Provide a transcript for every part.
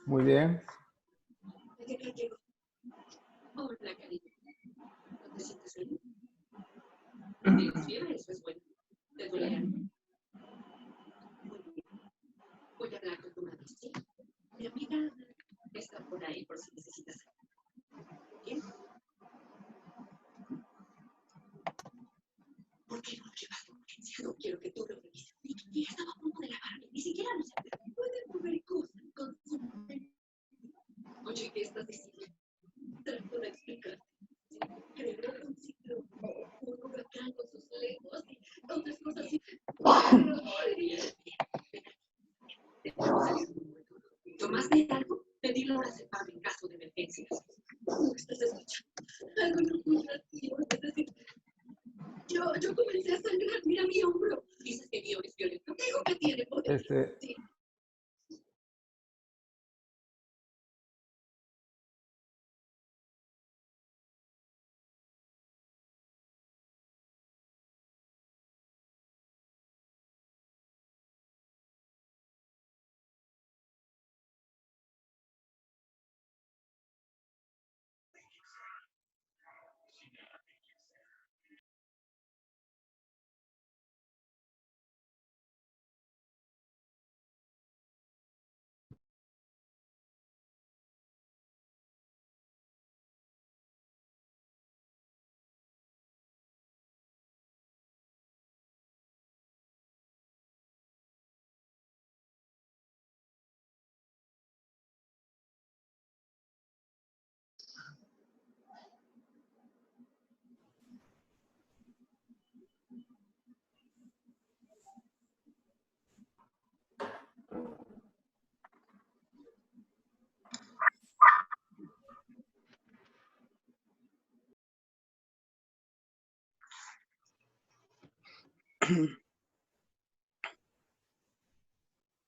Muy bien. Hola, cariño. ¿No te sientes bien? ¿Tienes fiebre? Eso es bueno. ¿Te duele algo? Muy bien. Voy a hablar con tu madre, ¿sí? Mi amiga está por ahí por si necesitas algo. ¿Bien? ¿Por qué no lo llevas de urgencia? No quiero que tú lo revises. Y estaba a punto de lavarme. Ni siquiera lo sabes. Puede mover cosas con su mente. Oye, ¿qué estás diciendo? Trato de explicarte. Sí, creó un ciclo, un huracán con sus lenguas y otras cosas así. ¿Tomaste algo? Pedílo reservado en caso de emergencias. No estás escuchando. Algo no curativo. Es decir, yo comencé a sangrar. Mira mi hombro. Dices que Guión es violento. Digo que tiene poder. Sí.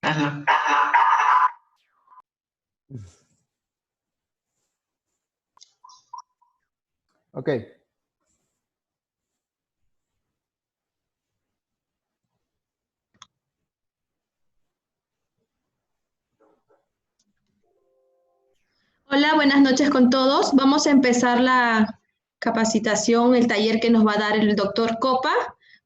Ajá. Ok. Hola, buenas noches con todos. Vamos a empezar la capacitación, el taller que nos va a dar el doctor Copa.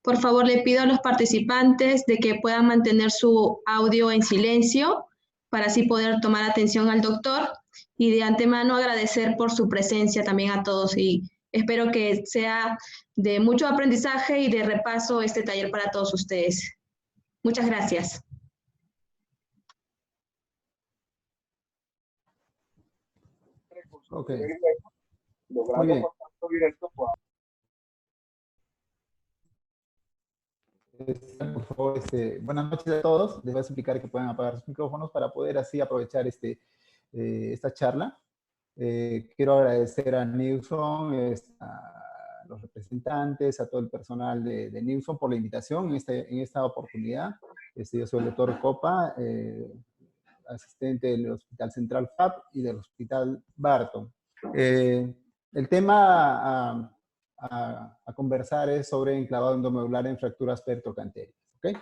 Por favor, le pido a los participantes de que puedan mantener su audio en silencio para así poder tomar atención al doctor y de antemano agradecer por su presencia también a todos y espero que sea de mucho aprendizaje y de repaso este taller para todos ustedes. Muchas gracias. Ok. Muy bien. Por favor, buenas noches a todos. Les voy a explicar que pueden apagar sus micrófonos para poder así aprovechar esta charla. Quiero agradecer a Newson, a los representantes, a todo el personal de Newson por la invitación en esta oportunidad. Yo soy el doctor Copa, asistente del Hospital Central FAP y del Hospital Barton. El tema a conversar es sobre enclavado endomedular en fracturas pertrocantéricas. ¿Ok?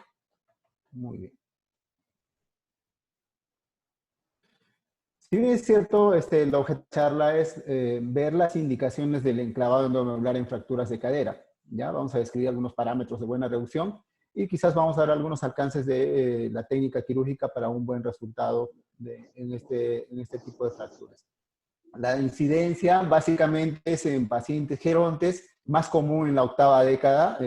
Muy bien. Si bien es cierto, el objeto de la charla es ver las indicaciones del enclavado endomedular en fracturas de cadera. ¿Ya? Vamos a describir algunos parámetros de buena reducción y quizás vamos a dar algunos alcances de la técnica quirúrgica para un buen resultado en este tipo de fracturas. La incidencia básicamente es en pacientes gerontes, más común en la octava década,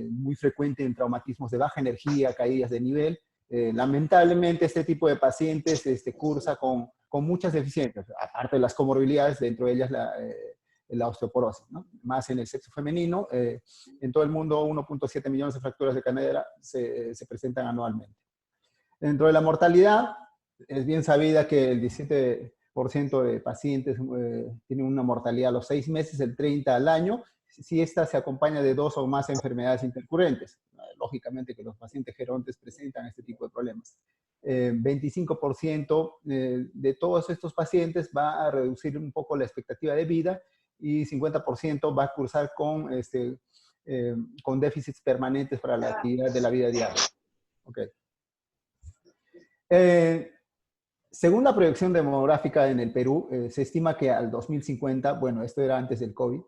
muy frecuente en traumatismos de baja energía, caídas de nivel. Lamentablemente este tipo de pacientes cursa con muchas deficiencias, aparte de las comorbilidades, dentro de ellas la osteoporosis, ¿no? Más en el sexo femenino. En todo el mundo 1.7 millones de fracturas de cadera se presentan anualmente. Dentro de la mortalidad, es bien sabida que el 17% de pacientes tienen una mortalidad a los 6 meses, el 30% al año, si esta se acompaña de 2 o más enfermedades intercurrentes. Lógicamente que los pacientes gerontes presentan este tipo de problemas. 25% de todos estos pacientes va a reducir un poco la expectativa de vida y 50% va a cursar con déficits permanentes para la actividad de la vida diaria. Ok. Según la proyección demográfica en el Perú, se estima que al 2050, bueno, esto era antes del COVID,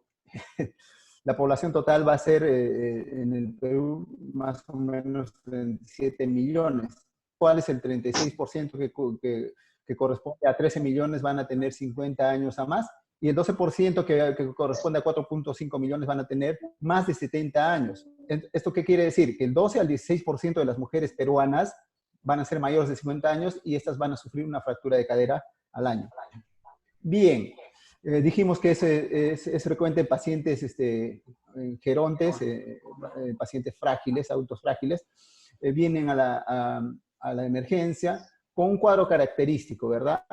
la población total va a ser en el Perú más o menos 37 millones. ¿Cuál es el 36% que corresponde a 13 millones van a tener 50 años a más? Y el 12% que corresponde a 4.5 millones van a tener más de 70 años. ¿Esto qué quiere decir? Que el 12 al 16% de las mujeres peruanas van a ser mayores de 50 años y estas van a sufrir una fractura de cadera al año. Bien, dijimos que es frecuente en pacientes gerontes, pacientes frágiles, adultos frágiles, vienen a la emergencia con un cuadro característico, ¿verdad?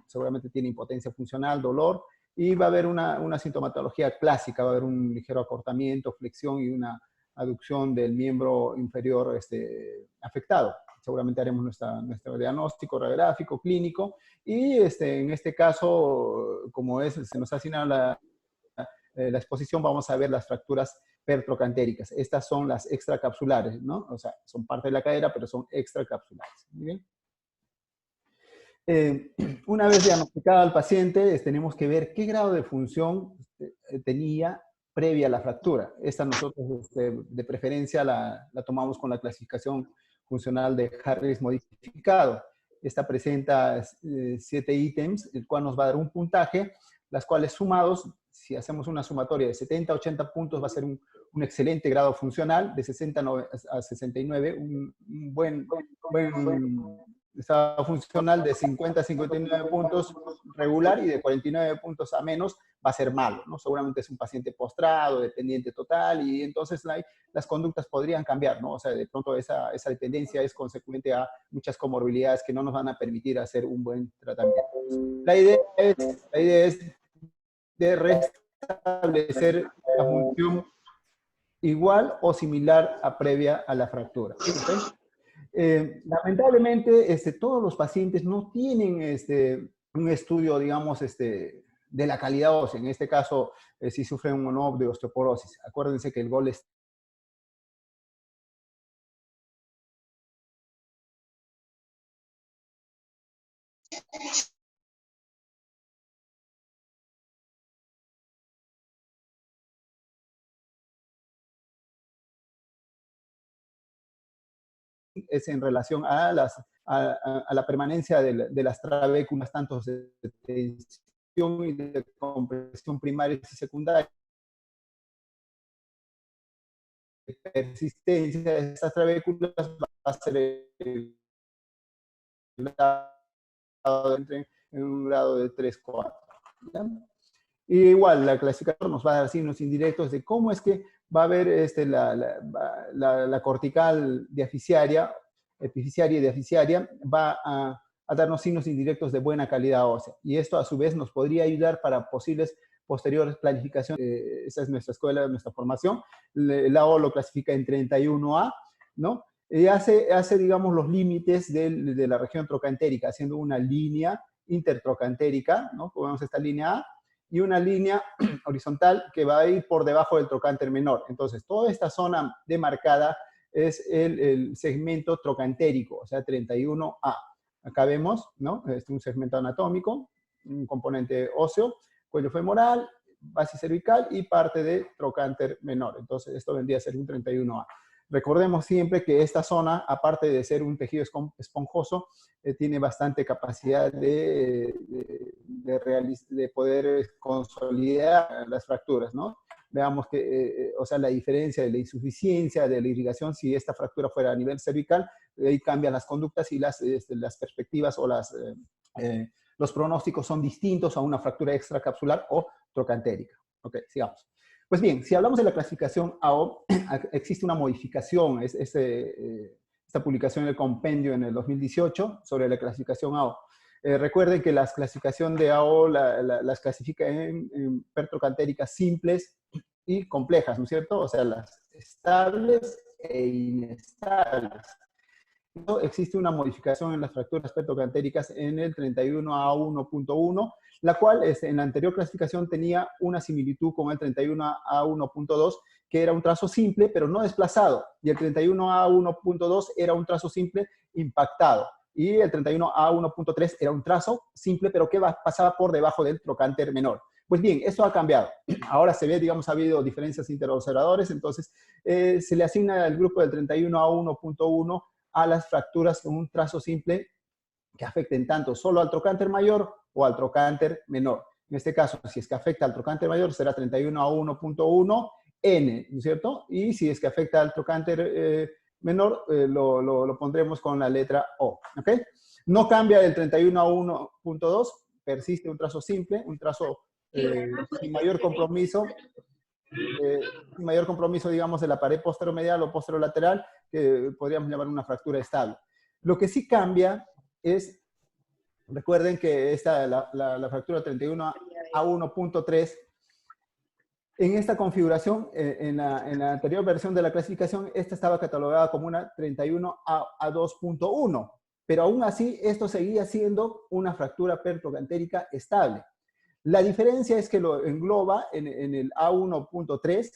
Seguramente tiene impotencia funcional, dolor, y va a haber una sintomatología clásica, va a haber un ligero acortamiento, flexión y una aducción del miembro inferior afectado. Seguramente haremos nuestro diagnóstico radiográfico, clínico, y en este caso, como se nos ha asignado la exposición, vamos a ver las fracturas pertrocantéricas. Estas son las extracapsulares, ¿no? O sea, son parte de la cadera, pero son extracapsulares. Muy bien. Una vez diagnosticado al paciente, tenemos que ver qué grado de función tenía previa a la fractura. Esta nosotros de preferencia la tomamos con la clasificación funcional de Harris modificado. Esta presenta 7 ítems, el cual nos va a dar un puntaje, las cuales sumados, si hacemos una sumatoria de 70 a 80 puntos, va a ser un excelente grado funcional, de 60 a 69, un buen estado funcional de 50 a 59 puntos regular, y de 49 puntos a menos va a ser malo, ¿no? Seguramente es un paciente postrado, dependiente total, y entonces las conductas podrían cambiar, ¿no? O sea, de pronto esa dependencia es consecuente a muchas comorbilidades que no nos van a permitir hacer un buen tratamiento. La idea es de restablecer la función igual o similar a previa a la fractura. ¿Okay? Lamentablemente, todos los pacientes no tienen un estudio, digamos, de la calidad ósea. En este caso, si sufren o no de osteoporosis. Acuérdense que el gol es en relación a la permanencia de las trabéculas, tanto de tensión y de compresión primarias y secundarias. Persistencia de estas trabéculas va a ser en un grado de 3-4. Y igual, la clasificación nos va a dar signos indirectos de cómo es que va a haber la cortical diaficiaria, epificiaria y diaficiaria, va a darnos signos indirectos de buena calidad ósea. Y esto a su vez nos podría ayudar para posibles posteriores planificaciones. Esa es nuestra escuela, nuestra formación. La O lo clasifica en 31A, ¿no? Y hace, digamos, los límites de la región trocantérica, haciendo una línea intertrocantérica, ¿no? Como vemos esta línea A, y una línea horizontal que va a ir por debajo del trocánter menor. Entonces, toda esta zona demarcada es el segmento trocantérico, o sea, 31A. Acá vemos, ¿no? Un segmento anatómico, un componente óseo, cuello femoral, base cervical y parte de trocánter menor. Entonces, esto vendría a ser un 31A. Recordemos siempre que esta zona, aparte de ser un tejido esponjoso, tiene bastante capacidad de poder consolidar las fracturas, ¿no? Veamos que, o sea, la diferencia de la insuficiencia de la irrigación, si esta fractura fuera a nivel cervical, ahí cambian las conductas y las perspectivas o los pronósticos son distintos a una fractura extracapsular o trocantérica. Ok, sigamos. Pues bien, si hablamos de la clasificación AO, existe una modificación, esta publicación del compendio en el 2018 sobre la clasificación AO. Recuerden que la clasificación de AO las clasifica en pertrocantéricas simples y complejas, ¿no es cierto? O sea, las estables e inestables. Existe una modificación en las fracturas pertrocantéricas en el 31A1.1, la cual en la anterior clasificación tenía una similitud con el 31A1.2, que era un trazo simple, pero no desplazado. Y el 31A1.2 era un trazo simple impactado. Y el 31A1.3 era un trazo simple, pero que pasaba por debajo del trocánter menor. Pues bien, esto ha cambiado. Ahora se ve, digamos, ha habido diferencias interobservadores, entonces se le asigna al grupo del 31A1.1 a las fracturas con un trazo simple que afecten tanto solo al trocánter mayor o al trocánter menor. En este caso, si es que afecta al trocánter mayor, será 31A1.1N, ¿no es cierto? Y si es que afecta al trocánter menor, lo pondremos con la letra O, ¿ok? No cambia del 31A1.2, persiste un trazo simple, un trazo sin mayor compromiso, digamos, de la pared posteromedial o posterolateral, que podríamos llamar una fractura estable. Lo que sí cambia es, recuerden que la fractura 31A1.3, en esta configuración, en la anterior versión de la clasificación, esta estaba catalogada como una 31A2.1, pero aún así esto seguía siendo una fractura pertrocantérica estable. La diferencia es que lo engloba en el A1.3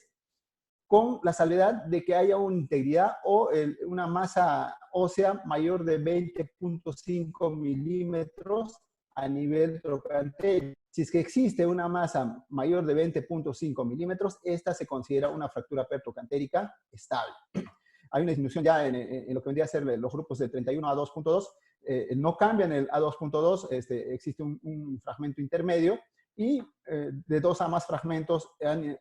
con la salvedad de que haya una integridad o una masa ósea mayor de 20.5 milímetros a nivel trocantérico. Si es que existe una masa mayor de 20.5 milímetros, esta se considera una fractura pertrocantérica estable. Hay una disminución ya en lo que vendría a ser los grupos de 31 a 2.2. No cambian el A2.2, existe un fragmento intermedio, y de 2 a más fragmentos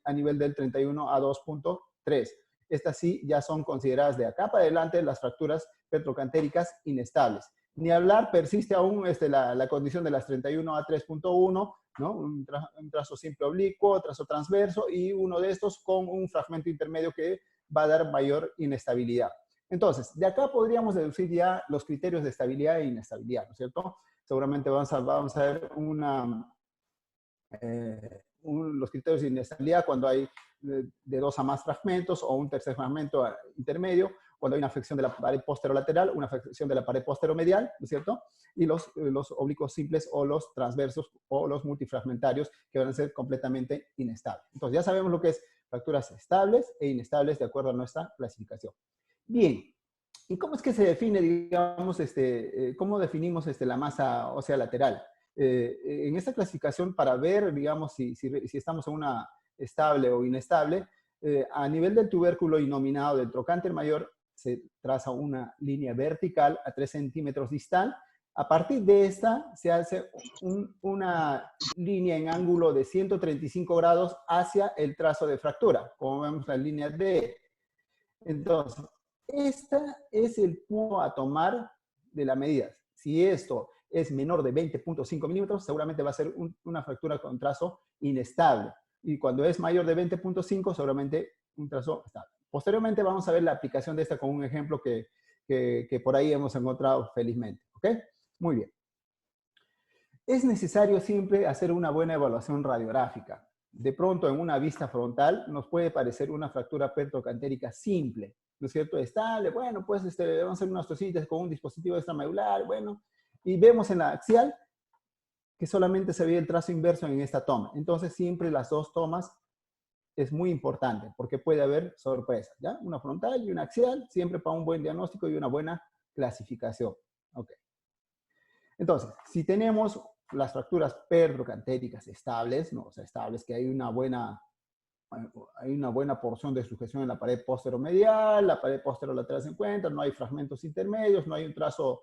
a nivel del 31 a 2.3. Estas sí ya son consideradas de acá para adelante las fracturas pertrocantéricas inestables. Ni hablar, persiste aún la condición de las 31 a 3.1, ¿no? Un trazo simple oblicuo, trazo transverso, y uno de estos con un fragmento intermedio que va a dar mayor inestabilidad. Entonces, de acá podríamos deducir ya los criterios de estabilidad e inestabilidad, ¿no es cierto? Seguramente vamos a ver los criterios de inestabilidad cuando hay de 2 a más fragmentos o un tercer fragmento intermedio, cuando hay una afección de la pared posterolateral, una afección de la pared posteromedial, ¿no es cierto? Y los oblicuos simples o los transversos o los multifragmentarios, que van a ser completamente inestables. Entonces ya sabemos lo que es fracturas estables e inestables de acuerdo a nuestra clasificación. Bien, ¿y cómo es que se define, digamos, cómo definimos la masa ósea lateral? En esta clasificación, para ver, digamos, si estamos en una estable o inestable, a nivel del tubérculo inominado del trocánter mayor, se traza una línea vertical a 3 centímetros distal. A partir de esta se hace una línea en ángulo de 135 grados hacia el trazo de fractura, como vemos la línea D. Entonces, esta es el punto a tomar de la medida. Si esto es menor de 20.5 milímetros, seguramente va a ser una fractura con trazo inestable. Y cuando es mayor de 20.5, seguramente un trazo estable. Posteriormente vamos a ver la aplicación de esta con un ejemplo que por ahí hemos encontrado felizmente. ¿Ok? Muy bien. Es necesario siempre hacer una buena evaluación radiográfica. De pronto, en una vista frontal, nos puede parecer una fractura pertrocantérica simple, ¿no es cierto? Estable, bueno, pues vamos a hacer unas osteocitis con un dispositivo extramedular, bueno, y vemos en la axial que solamente se ve el trazo inverso en esta toma. Entonces, siempre las dos tomas es muy importante, porque puede haber sorpresas, ¿ya? Una frontal y una axial, siempre para un buen diagnóstico y una buena clasificación. Ok. Entonces, si tenemos las fracturas pertrocantéricas estables, ¿no? O sea, estables, que hay una buena porción de sujeción en la pared posteromedial, la pared posterolateral se encuentra, no hay fragmentos intermedios, no hay un trazo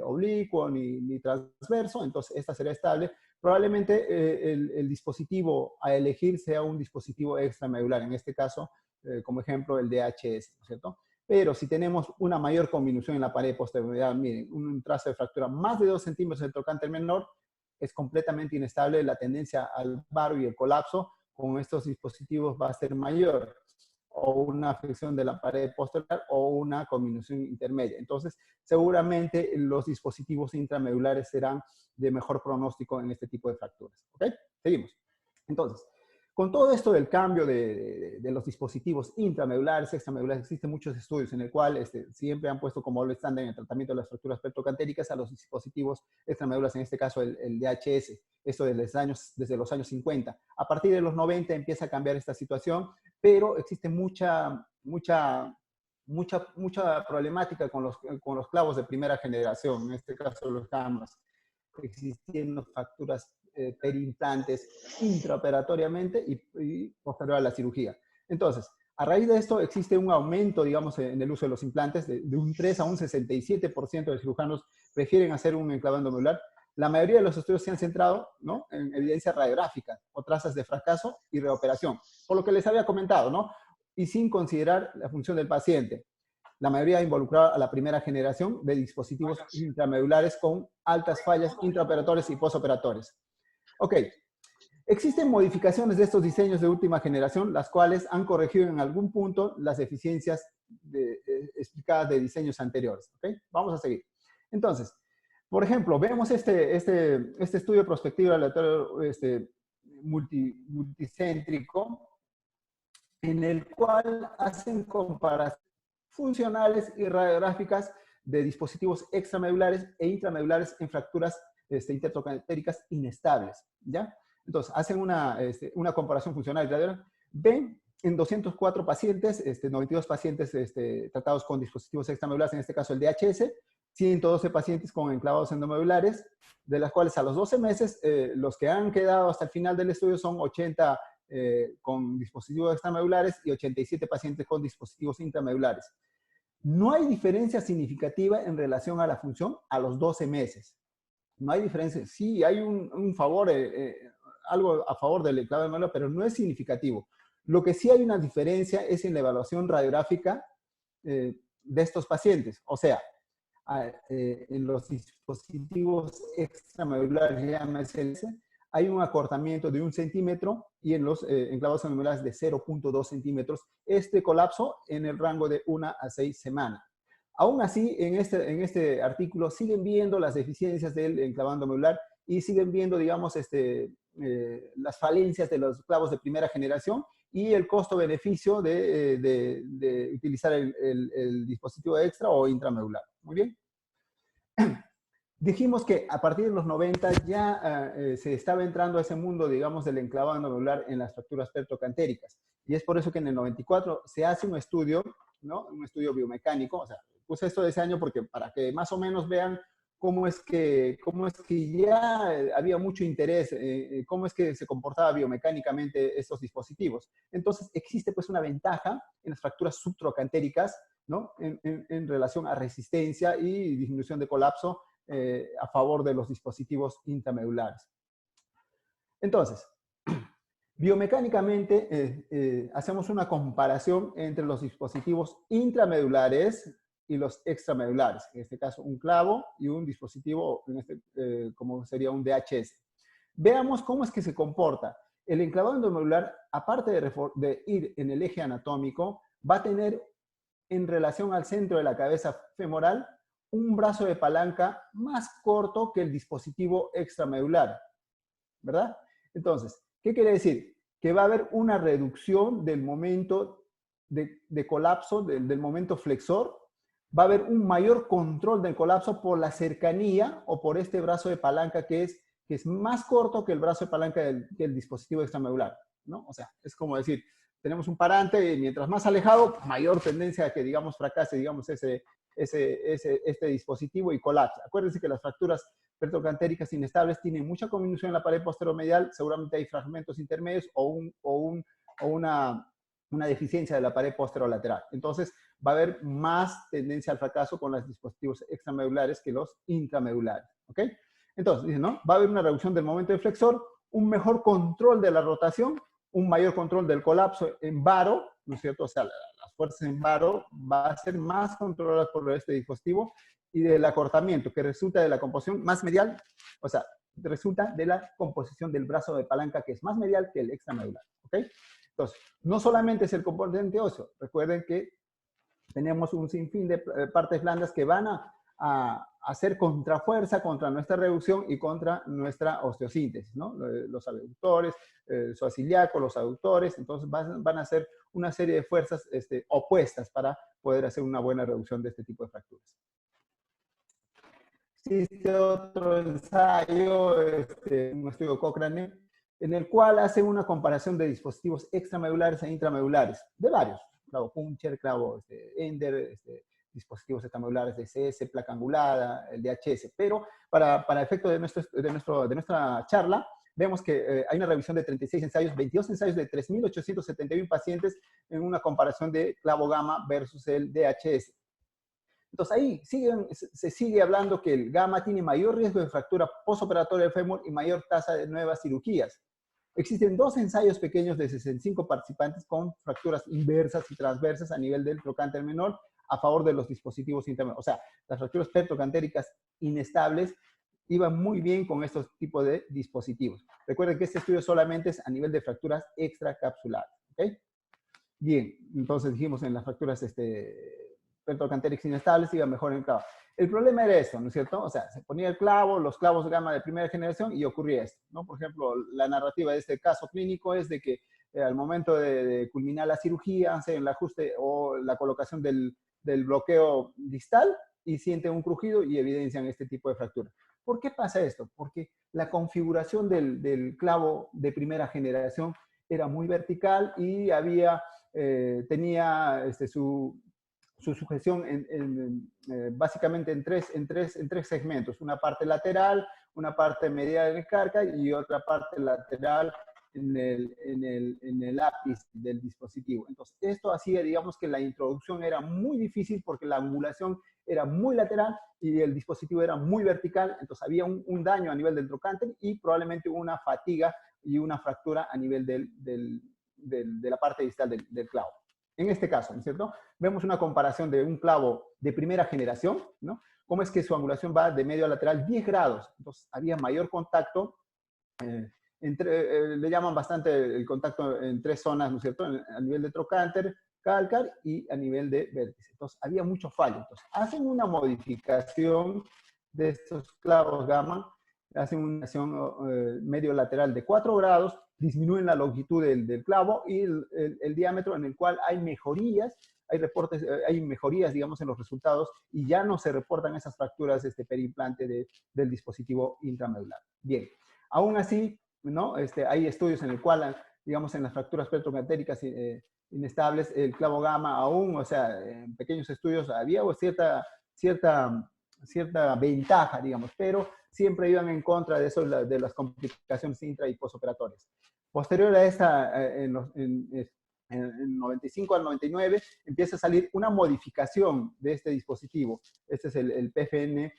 oblicuo ni transverso, entonces esta será estable. Probablemente el dispositivo a elegir sea un dispositivo extramedular, en este caso, como ejemplo, el DHS, ¿no es cierto? Pero si tenemos una mayor conminución en la pared posteromedial, miren, un trazo de fractura más de 2 centímetros del trocánter menor, es completamente inestable, la tendencia al varo y el colapso con estos dispositivos va a ser mayor, o una afección de la pared posterior o una conminución intermedia. Entonces, seguramente los dispositivos intramedulares serán de mejor pronóstico en este tipo de fracturas. ¿Ok? Seguimos. Entonces, Con todo esto del cambio de los dispositivos intramedulares, extramedulares, existen muchos estudios en el cual siempre han puesto como estándar en el tratamiento de las fracturas petrocantéricas a los dispositivos extramedulares, en este caso el DHS, esto desde los años 50. A partir de los 90 empieza a cambiar esta situación, pero existe mucha problemática con los clavos de primera generación, en este caso los camas, existiendo fracturas perimplantes intraoperatoriamente y posterior a la cirugía. Entonces, a raíz de esto existe un aumento, digamos, en el uso de los implantes, de un 3 a un 67% de cirujanos prefieren hacer un enclavado endomedular. La mayoría de los estudios se han centrado, ¿no?, en evidencia radiográfica o trazas de fracaso y reoperación, por lo que les había comentado, ¿no?, y sin considerar la función del paciente. La mayoría involucrada a la primera generación de dispositivos intramedulares con altas fallas intraoperatorias y postoperatorias. Ok, existen modificaciones de estos diseños de última generación, las cuales han corregido en algún punto las deficiencias explicadas de diseños anteriores. ¿Okay? Vamos a seguir. Entonces, por ejemplo, vemos este estudio prospectivo aleatorio multicéntrico, en el cual hacen comparaciones funcionales y radiográficas de dispositivos extramedulares e intramedulares en fracturas intertrocantéricas inestables, ¿ya? Entonces, hacen una comparación funcional y radiográfica. Ven en 204 pacientes, 92 pacientes tratados con dispositivos extramedulares, en este caso el DHS, 112 pacientes con enclavados endomedulares, de las cuales a los 12 meses, los que han quedado hasta el final del estudio son 80 con dispositivos extramedulares y 87 pacientes con dispositivos intramedulares. No hay diferencia significativa en relación a la función a los 12 meses. No hay diferencia. Sí, hay un favor, algo a favor del enclavado endomedular, pero no es significativo. Lo que sí hay una diferencia es en la evaluación radiográfica de estos pacientes. O sea, en los dispositivos extramedulares, llámese, hay un acortamiento de 1 centímetro y en los enclavados endomedulares de 0.2 centímetros. Este colapso en el rango de 1 a 6 semanas. Aún así, en este artículo siguen viendo las deficiencias del enclavado endomedular y siguen viendo, digamos, las falencias de los clavos de primera generación y el costo-beneficio de utilizar el dispositivo extra o intramedular. Muy bien. Dijimos que a partir de los 90 ya se estaba entrando a ese mundo, digamos, del enclavado endomedular en las fracturas petrocantéricas. Y es por eso que en el 94 se hace un estudio, ¿no? Un estudio biomecánico. O sea, puse esto de ese año porque para que más o menos vean cómo es que ya había mucho interés, cómo es que se comportaba biomecánicamente estos dispositivos. Entonces, existe pues una ventaja en las fracturas subtrocantéricas, ¿no? En relación a resistencia y disminución de colapso a favor de los dispositivos intramedulares. Entonces, biomecánicamente hacemos una comparación entre los dispositivos intramedulares y los extramedulares, en este caso un clavo y un dispositivo como sería un DHS. Veamos cómo es que se comporta. El enclavado endomedular, aparte de ir en el eje anatómico, va a tener en relación al centro de la cabeza femoral un brazo de palanca más corto que el dispositivo extramedular, ¿verdad? Entonces, ¿qué quiere decir? Que va a haber una reducción del momento de colapso, del momento flexor. Va a haber un mayor control del colapso por la cercanía o por este brazo de palanca que es más corto que el brazo de palanca del dispositivo extramedular, ¿no? O sea, es como decir, tenemos un parante y mientras más alejado, mayor tendencia a que, digamos, fracase, digamos, este dispositivo y colapse. Acuérdense que las fracturas petrocantéricas inestables tienen mucha conminución en la pared posteromedial, seguramente hay fragmentos intermedios o una deficiencia de la pared posterolateral. Entonces, va a haber más tendencia al fracaso con los dispositivos extramedulares que los intramedulares. ¿Ok? Entonces, dice, ¿no? Va a haber una reducción del momento de flexor, un mejor control de la rotación, un mayor control del colapso en varo, ¿no es cierto? O sea, las fuerzas en varo va a ser más controladas por este dispositivo y del acortamiento que resulta de la composición más medial, o sea, resulta de la composición del brazo de palanca que es más medial que el extramedular. ¿Ok? Entonces, no solamente es el componente óseo, recuerden que tenemos un sinfín de partes blandas que van a hacer contrafuerza contra nuestra reducción y contra nuestra osteosíntesis, ¿no? Los abductores, el psoas ilíaco, los aductores, entonces van a hacer una serie de fuerzas opuestas para poder hacer una buena reducción de este tipo de fracturas. Existe otro ensayo, un estudio Cochrane, en el cual hace una comparación de dispositivos extramedulares e intramedulares, de varios, clavo Puncher, clavo Ender, dispositivos extramedulares de CS, placa angulada, el DHS, pero para efecto de nuestra charla, vemos que hay una revisión de 36 ensayos, 22 ensayos de 3.871 pacientes en una comparación de clavo gamma versus el DHS. Entonces ahí se sigue hablando que el gamma tiene mayor riesgo de fractura postoperatoria del fémur y mayor tasa de nuevas cirugías. Existen 2 ensayos pequeños de 65 participantes con fracturas inversas y transversas a nivel del trocánter menor a favor de los dispositivos intermedios. O sea, las fracturas pertrocantéricas inestables iban muy bien con estos tipos de dispositivos. Recuerden que este estudio solamente es a nivel de fracturas extracapsulares. ¿Okay? Bien, entonces dijimos en las fracturas pertrocantéricas inestables iba mejor en el clavo. El problema era eso, ¿no es cierto? O sea, se ponía el clavo, los clavos gamma de primera generación y ocurría esto, ¿no? Por ejemplo, la narrativa de este caso clínico es de que al momento de culminar la cirugía, hacen el ajuste o la colocación del bloqueo distal y sienten un crujido y evidencian este tipo de fractura. ¿Por qué pasa esto? Porque la configuración del clavo de primera generación era muy vertical y tenía su sujeción básicamente en tres segmentos. Una parte lateral, una parte medial en el cárcel y otra parte lateral en el ápice del dispositivo. Entonces, esto hacía, digamos, que la introducción era muy difícil porque la angulación era muy lateral y el dispositivo era muy vertical. Entonces, había un daño a nivel del trocánter y probablemente una fatiga y una fractura a nivel de la parte distal del clavo. En este caso, ¿no es cierto? Vemos una comparación de un clavo de primera generación, ¿no? Cómo es que su angulación va de medio a lateral 10 grados. Entonces, había mayor contacto. Le llaman bastante el contacto en 3 zonas, ¿no es cierto? A nivel de trocánter, cálcar y a nivel de vértice. Entonces, había mucho fallo. Entonces, hacen una modificación de estos clavos gamma, hacen una acción medio lateral de 4 grados, disminuyen la longitud del clavo y el diámetro, en el cual hay mejorías, hay mejorías, digamos, en los resultados y ya no se reportan esas fracturas perimplante del dispositivo intramedular. Bien, aún así, ¿no? Hay estudios en el cual, digamos, en las fracturas pertrocantéricas inestables, el clavo gamma aún, o sea, en pequeños estudios había cierta ventaja, digamos, pero siempre iban en contra de eso, de las complicaciones intra y postoperatorias. Posterior a esta, en 95 al 99, empieza a salir una modificación de este dispositivo. Este es el PFN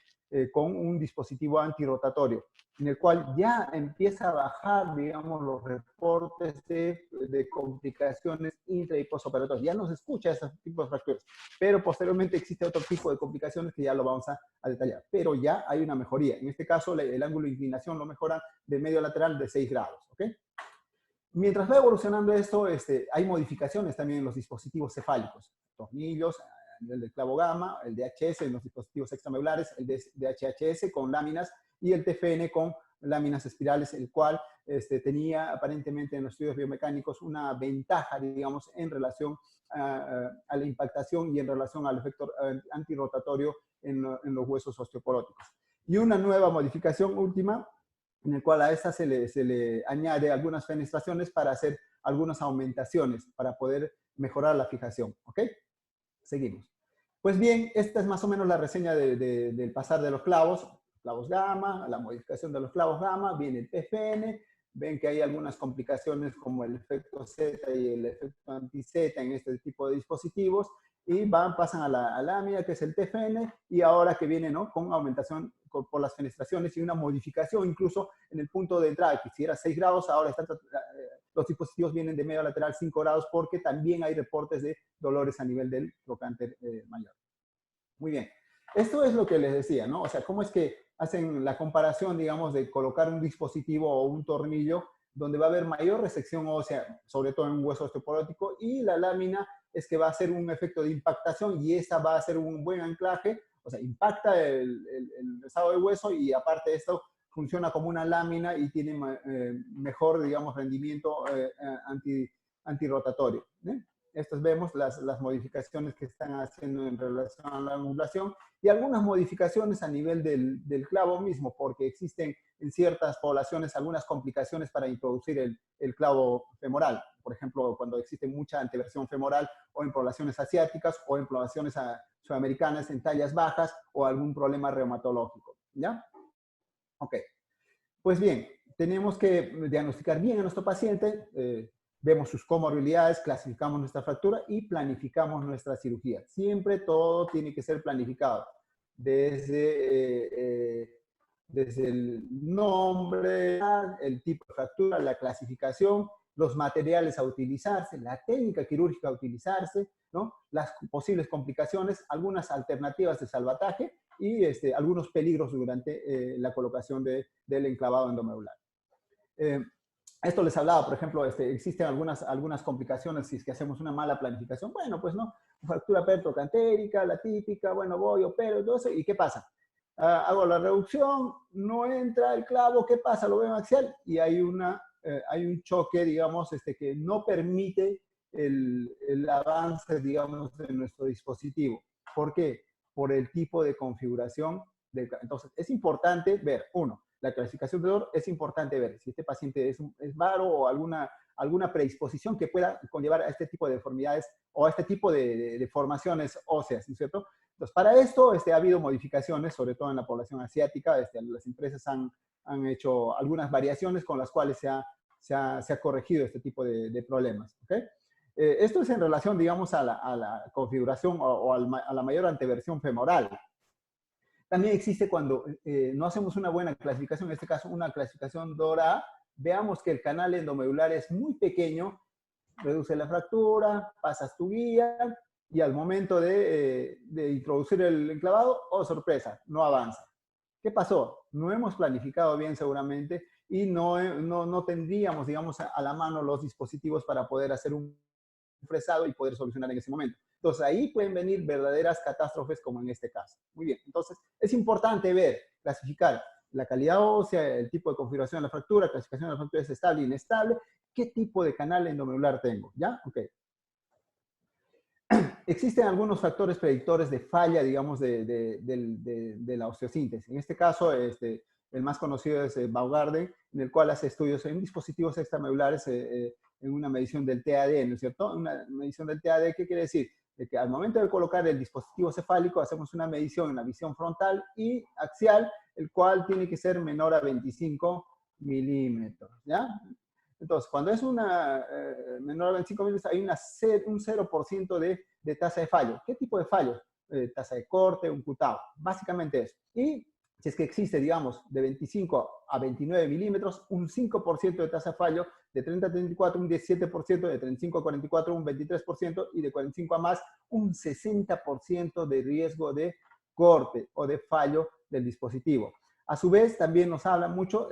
con un dispositivo antirrotatorio, en el cual ya empieza a bajar, digamos, los reportes de complicaciones intra y postoperatorias. Ya no se escucha ese tipo de fracturas, pero posteriormente existe otro tipo de complicaciones que ya lo vamos a detallar. Pero ya hay una mejoría. En este caso, el ángulo de inclinación lo mejoran de medio lateral de 6 grados. ¿Ok? Mientras va evolucionando esto, hay modificaciones también en los dispositivos cefálicos. Tornillos a nivel del clavo gamma, el DHS en los dispositivos extramedulares, el DHHS con láminas y el TFN con láminas espirales, el cual tenía aparentemente en los estudios biomecánicos una ventaja, digamos, en relación a la impactación y en relación al efecto antirrotatorio en los huesos osteoporóticos. Y una nueva modificación última, en el cual a esta se le añade algunas fenestraciones para hacer algunas aumentaciones, para poder mejorar la fijación. ¿Ok? Seguimos. Pues bien, esta es más o menos la reseña del pasar de los clavos gamma, la modificación de los clavos gamma, viene el TFN, ven que hay algunas complicaciones como el efecto Z y el efecto anti-Z en este tipo de dispositivos, y pasan a la lámina, que es el TFN, y ahora que viene, ¿no?, con aumentación por las fenestraciones y una modificación incluso en el punto de entrada, que si era 6 grados, ahora los dispositivos vienen de medio lateral 5 grados, porque también hay reportes de dolores a nivel del trocánter mayor. Muy bien. Esto es lo que les decía, ¿no? O sea, cómo es que hacen la comparación, digamos, de colocar un dispositivo o un tornillo donde va a haber mayor resección ósea, sobre todo en un hueso osteoporótico, y la lámina es que va a hacer un efecto de impactación y esta va a hacer un buen anclaje, O sea, impacta el estado del hueso y aparte de esto funciona como una lámina y tiene mejor, digamos, rendimiento antirrotatorio. Estas vemos las modificaciones que están haciendo en relación a la angulación y algunas modificaciones a nivel del clavo mismo, porque existen en ciertas poblaciones algunas complicaciones para introducir el clavo femoral. Por ejemplo, cuando existe mucha anteversión femoral o en poblaciones asiáticas o en poblaciones sudamericanas en tallas bajas o algún problema reumatológico. ¿Ya? Ok. Pues bien, tenemos que diagnosticar bien a nuestro paciente, vemos sus comorbilidades, clasificamos nuestra fractura y planificamos nuestra cirugía. Siempre todo tiene que ser planificado, desde el nombre, el tipo de fractura, la clasificación, los materiales a utilizarse, la técnica quirúrgica a utilizarse, ¿no? Las posibles complicaciones, algunas alternativas de salvataje y algunos peligros durante la colocación del enclavado endomedular. Esto les hablaba, por ejemplo, existen algunas complicaciones si es que hacemos una mala planificación. Bueno, pues no, fractura pertrocantérica, la típica, bueno, voy, opero, todo eso, ¿y qué pasa? Hago la reducción, no entra el clavo, ¿qué pasa? Lo veo axial y hay un choque, digamos, que no permite el avance, digamos, de nuestro dispositivo. ¿Por qué? Por el tipo de configuración. Entonces, es importante ver, uno, la clasificación de dolor, es importante ver si este paciente es varo o alguna predisposición que pueda conllevar a este tipo de deformidades o a este tipo de deformaciones óseas, ¿no es cierto? Entonces, para esto ha habido modificaciones, sobre todo en la población asiática. Las empresas han hecho algunas variaciones con las cuales se ha corregido este tipo de problemas. ¿Okay? Esto es en relación, digamos, a la configuración o a la mayor anteversión femoral. También existe cuando no hacemos una buena clasificación, en este caso una clasificación dorada, veamos que el canal endomedular es muy pequeño, reduce la fractura, pasas tu guía y al momento de introducir el enclavado, oh sorpresa, no avanza. ¿Qué pasó? No hemos planificado bien seguramente y no tendríamos, digamos, a la mano los dispositivos para poder hacer un fresado y poder solucionar en ese momento. Entonces, ahí pueden venir verdaderas catástrofes como en este caso. Muy bien, entonces, es importante ver, clasificar la calidad ósea, el tipo de configuración de la fractura, clasificación de la fractura es estable, inestable, qué tipo de canal endomedular tengo, ¿ya? Ok. Existen algunos factores predictores de falla, digamos, de la osteosíntesis. En este caso, el más conocido es Baumgarten, en el cual hace estudios en dispositivos extramedulares en una medición del TAD, ¿no es cierto? Una medición del TAD, ¿qué quiere decir? De que al momento de colocar el dispositivo cefálico hacemos una medición en la visión frontal y axial, el cual tiene que ser menor a 25 milímetros, ¿ya? Entonces, cuando es menor a 25 milímetros, hay un 0% de tasa de fallo. ¿Qué tipo de fallo? Tasa de corte, un cutado. Básicamente eso. Y si es que existe, digamos, de 25 a 29 milímetros, un 5% de tasa de fallo, de 30 a 34, un 17%, de 35 a 44, un 23%, y de 45 a más, un 60% de riesgo de corte o de fallo del dispositivo. A su vez, también nos habla mucho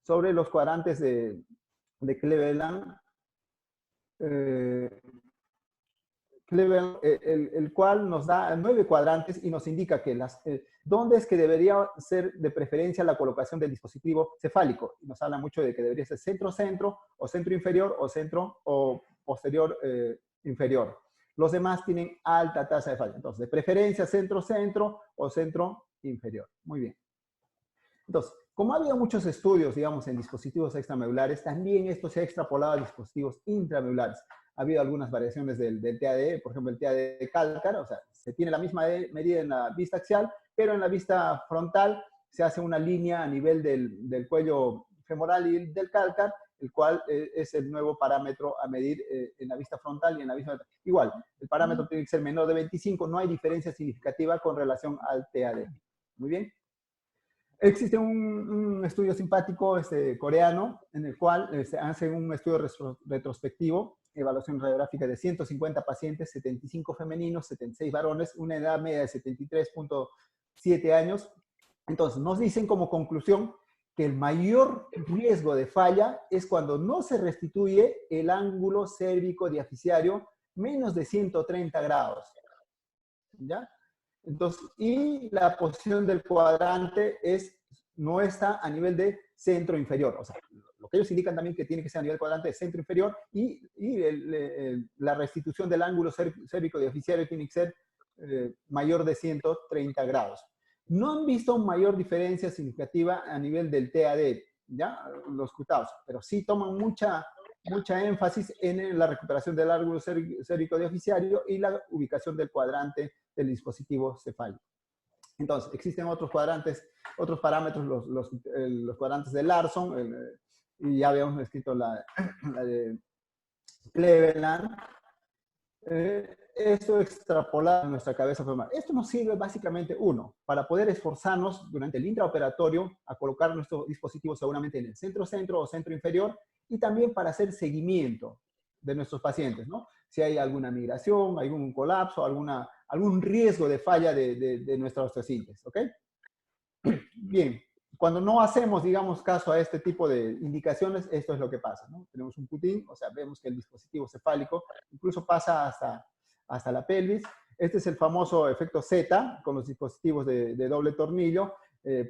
sobre los cuadrantes de Cleveland, el cual nos da 9 cuadrantes y nos indica que dónde es que debería ser de preferencia la colocación del dispositivo cefálico. Y nos habla mucho de que debería ser centro-centro, o centro inferior, o centro o posterior inferior. Los demás tienen alta tasa de fallo. Entonces, de preferencia centro-centro o centro inferior. Muy bien. Entonces, como ha habido muchos estudios, digamos, en dispositivos extramedulares, también esto se ha extrapolado a dispositivos intramedulares. Ha habido algunas variaciones del TAD, por ejemplo, el TAD de cálcar, o sea, se tiene la misma medida en la vista axial, pero en la vista frontal se hace una línea a nivel del cuello femoral y del cálcar, el cual es el nuevo parámetro a medir en la vista frontal y en la vista frontal. Igual, el parámetro tiene que ser menor de 25, no hay diferencia significativa con relación al TAD. Muy bien. Existe un estudio simpático coreano en el cual hacen un estudio retrospectivo, evaluación radiográfica de 150 pacientes, 75 femeninos, 76 varones, una edad media de 73.7 años. Entonces, nos dicen como conclusión que el mayor riesgo de falla es cuando no se restituye el ángulo cérvico diaficiario menos de 130 grados. ¿Ya? Entonces, y la posición del cuadrante no está a nivel de centro inferior. O sea, lo que ellos indican también que tiene que ser a nivel cuadrante de centro inferior y la restitución del ángulo cérvico deficiario tiene que ser mayor de 130 grados. No han visto mayor diferencia significativa a nivel del TAD, ¿ya? Los cutados, pero sí toman mucha énfasis en la recuperación del ángulo cérvico deficiario y la ubicación del cuadrante del dispositivo cefálico. Entonces, existen otros cuadrantes, otros parámetros, los cuadrantes de Larson, y ya habíamos escrito la de Cleveland. Esto extrapolado en nuestra cabeza formal. Esto nos sirve básicamente, uno, para poder esforzarnos durante el intraoperatorio a colocar nuestro dispositivo seguramente en el centro o centro inferior, y también para hacer seguimiento de nuestros pacientes, ¿no? Si hay alguna migración, algún colapso, algún riesgo de falla de nuestra osteosíntesis, ¿ok? Bien, cuando no hacemos, digamos, caso a este tipo de indicaciones, esto es lo que pasa, ¿no? Tenemos un putín, o sea, vemos que el dispositivo cefálico incluso pasa hasta la pelvis. Este es el famoso efecto Z con los dispositivos de doble tornillo.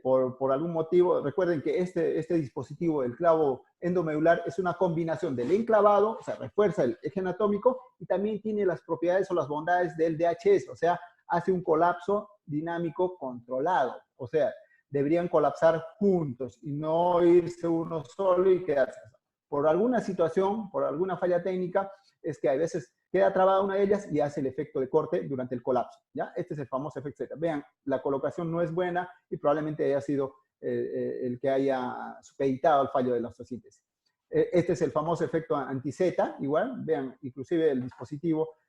Por algún motivo, recuerden que este dispositivo, el clavo endomedular, es una combinación del enclavado, o sea, refuerza el eje anatómico y también tiene las propiedades o las bondades del DHS, o sea, hace un colapso dinámico controlado. O sea, deberían colapsar juntos y no irse uno solo y quedarse. Por alguna situación, por alguna falla técnica, es que a veces queda trabada una de ellas y hace el efecto de corte durante el colapso, ¿ya? Este es el famoso efecto Z. Vean, la colocación no es buena y probablemente haya sido el que haya supeditado el fallo de la osteosíntesis. Este es el famoso efecto anti-Z, igual, vean, inclusive el dispositivo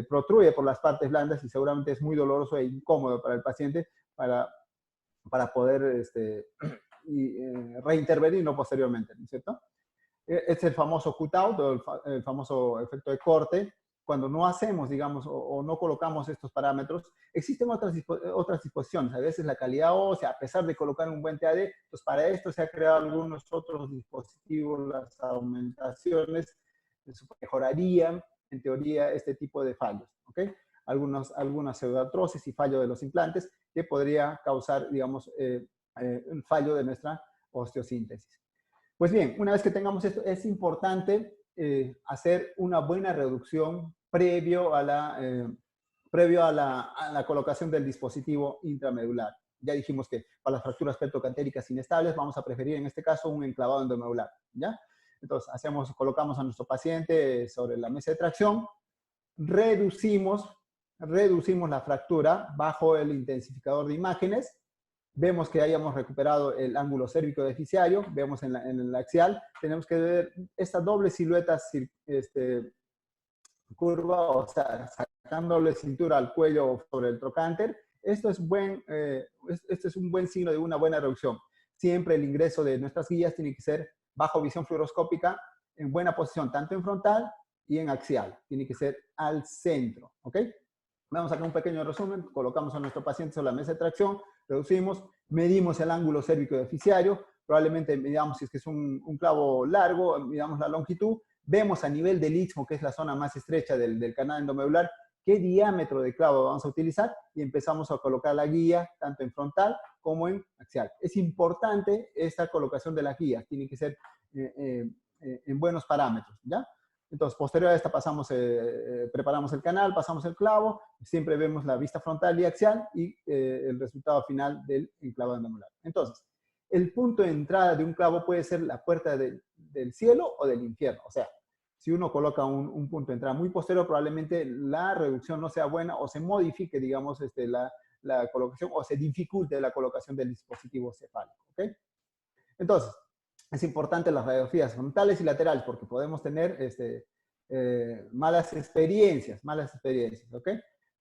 protruye por las partes blandas y seguramente es muy doloroso e incómodo para el paciente para poder reintervenirlo posteriormente, ¿no es cierto? Este es el famoso cutout, el famoso efecto de corte. Cuando no hacemos, digamos, o no colocamos estos parámetros, existen otras disposiciones. A veces la calidad ósea, a pesar de colocar un buen TAD, pues para esto se han creado algunos otros dispositivos, las aumentaciones mejorarían, en teoría, este tipo de fallos, ¿ok? Algunas pseudoartrosis y fallo de los implantes que podría causar, digamos, un fallo de nuestra osteosíntesis. Pues bien, una vez que tengamos esto, es importante hacer una buena reducción previo a la colocación del dispositivo intramedular. Ya dijimos que para las fracturas peltocantéricas inestables vamos a preferir en este caso un enclavado endomedular, ¿ya? Entonces, colocamos a nuestro paciente sobre la mesa de tracción, reducimos la fractura bajo el intensificador de imágenes. Vemos que hayamos recuperado el ángulo cérvico deficiario, vemos en el axial, tenemos que ver esta doble silueta curva, o sea, sacándole cintura al cuello sobre el trocánter. Esto es un buen signo de una buena reducción. Siempre el ingreso de nuestras guías tiene que ser bajo visión fluoroscópica, en buena posición, tanto en frontal y en axial. Tiene que ser al centro, ¿ok? Vamos a hacer un pequeño resumen. Colocamos a nuestro paciente sobre la mesa de tracción, reducimos, medimos el ángulo cérvico deficiario, probablemente midamos si es que es un clavo largo, midamos la longitud, vemos a nivel del istmo, que es la zona más estrecha del canal endomedular, qué diámetro de clavo vamos a utilizar y empezamos a colocar la guía tanto en frontal como en axial. Es importante esta colocación de las guías, tiene que ser en buenos parámetros, ¿ya? Entonces, posterior a esta preparamos el canal, pasamos el clavo, siempre vemos la vista frontal y axial y el resultado final del enclavado endomedular. Entonces, el punto de entrada de un clavo puede ser la puerta del cielo o del infierno. O sea, si uno coloca un punto de entrada muy posterior, probablemente la reducción no sea buena o se modifique, digamos, la colocación o se dificulte la colocación del dispositivo cefálico. ¿Ok? Entonces, es importante las radiografías frontales y laterales porque podemos tener malas experiencias, ¿ok?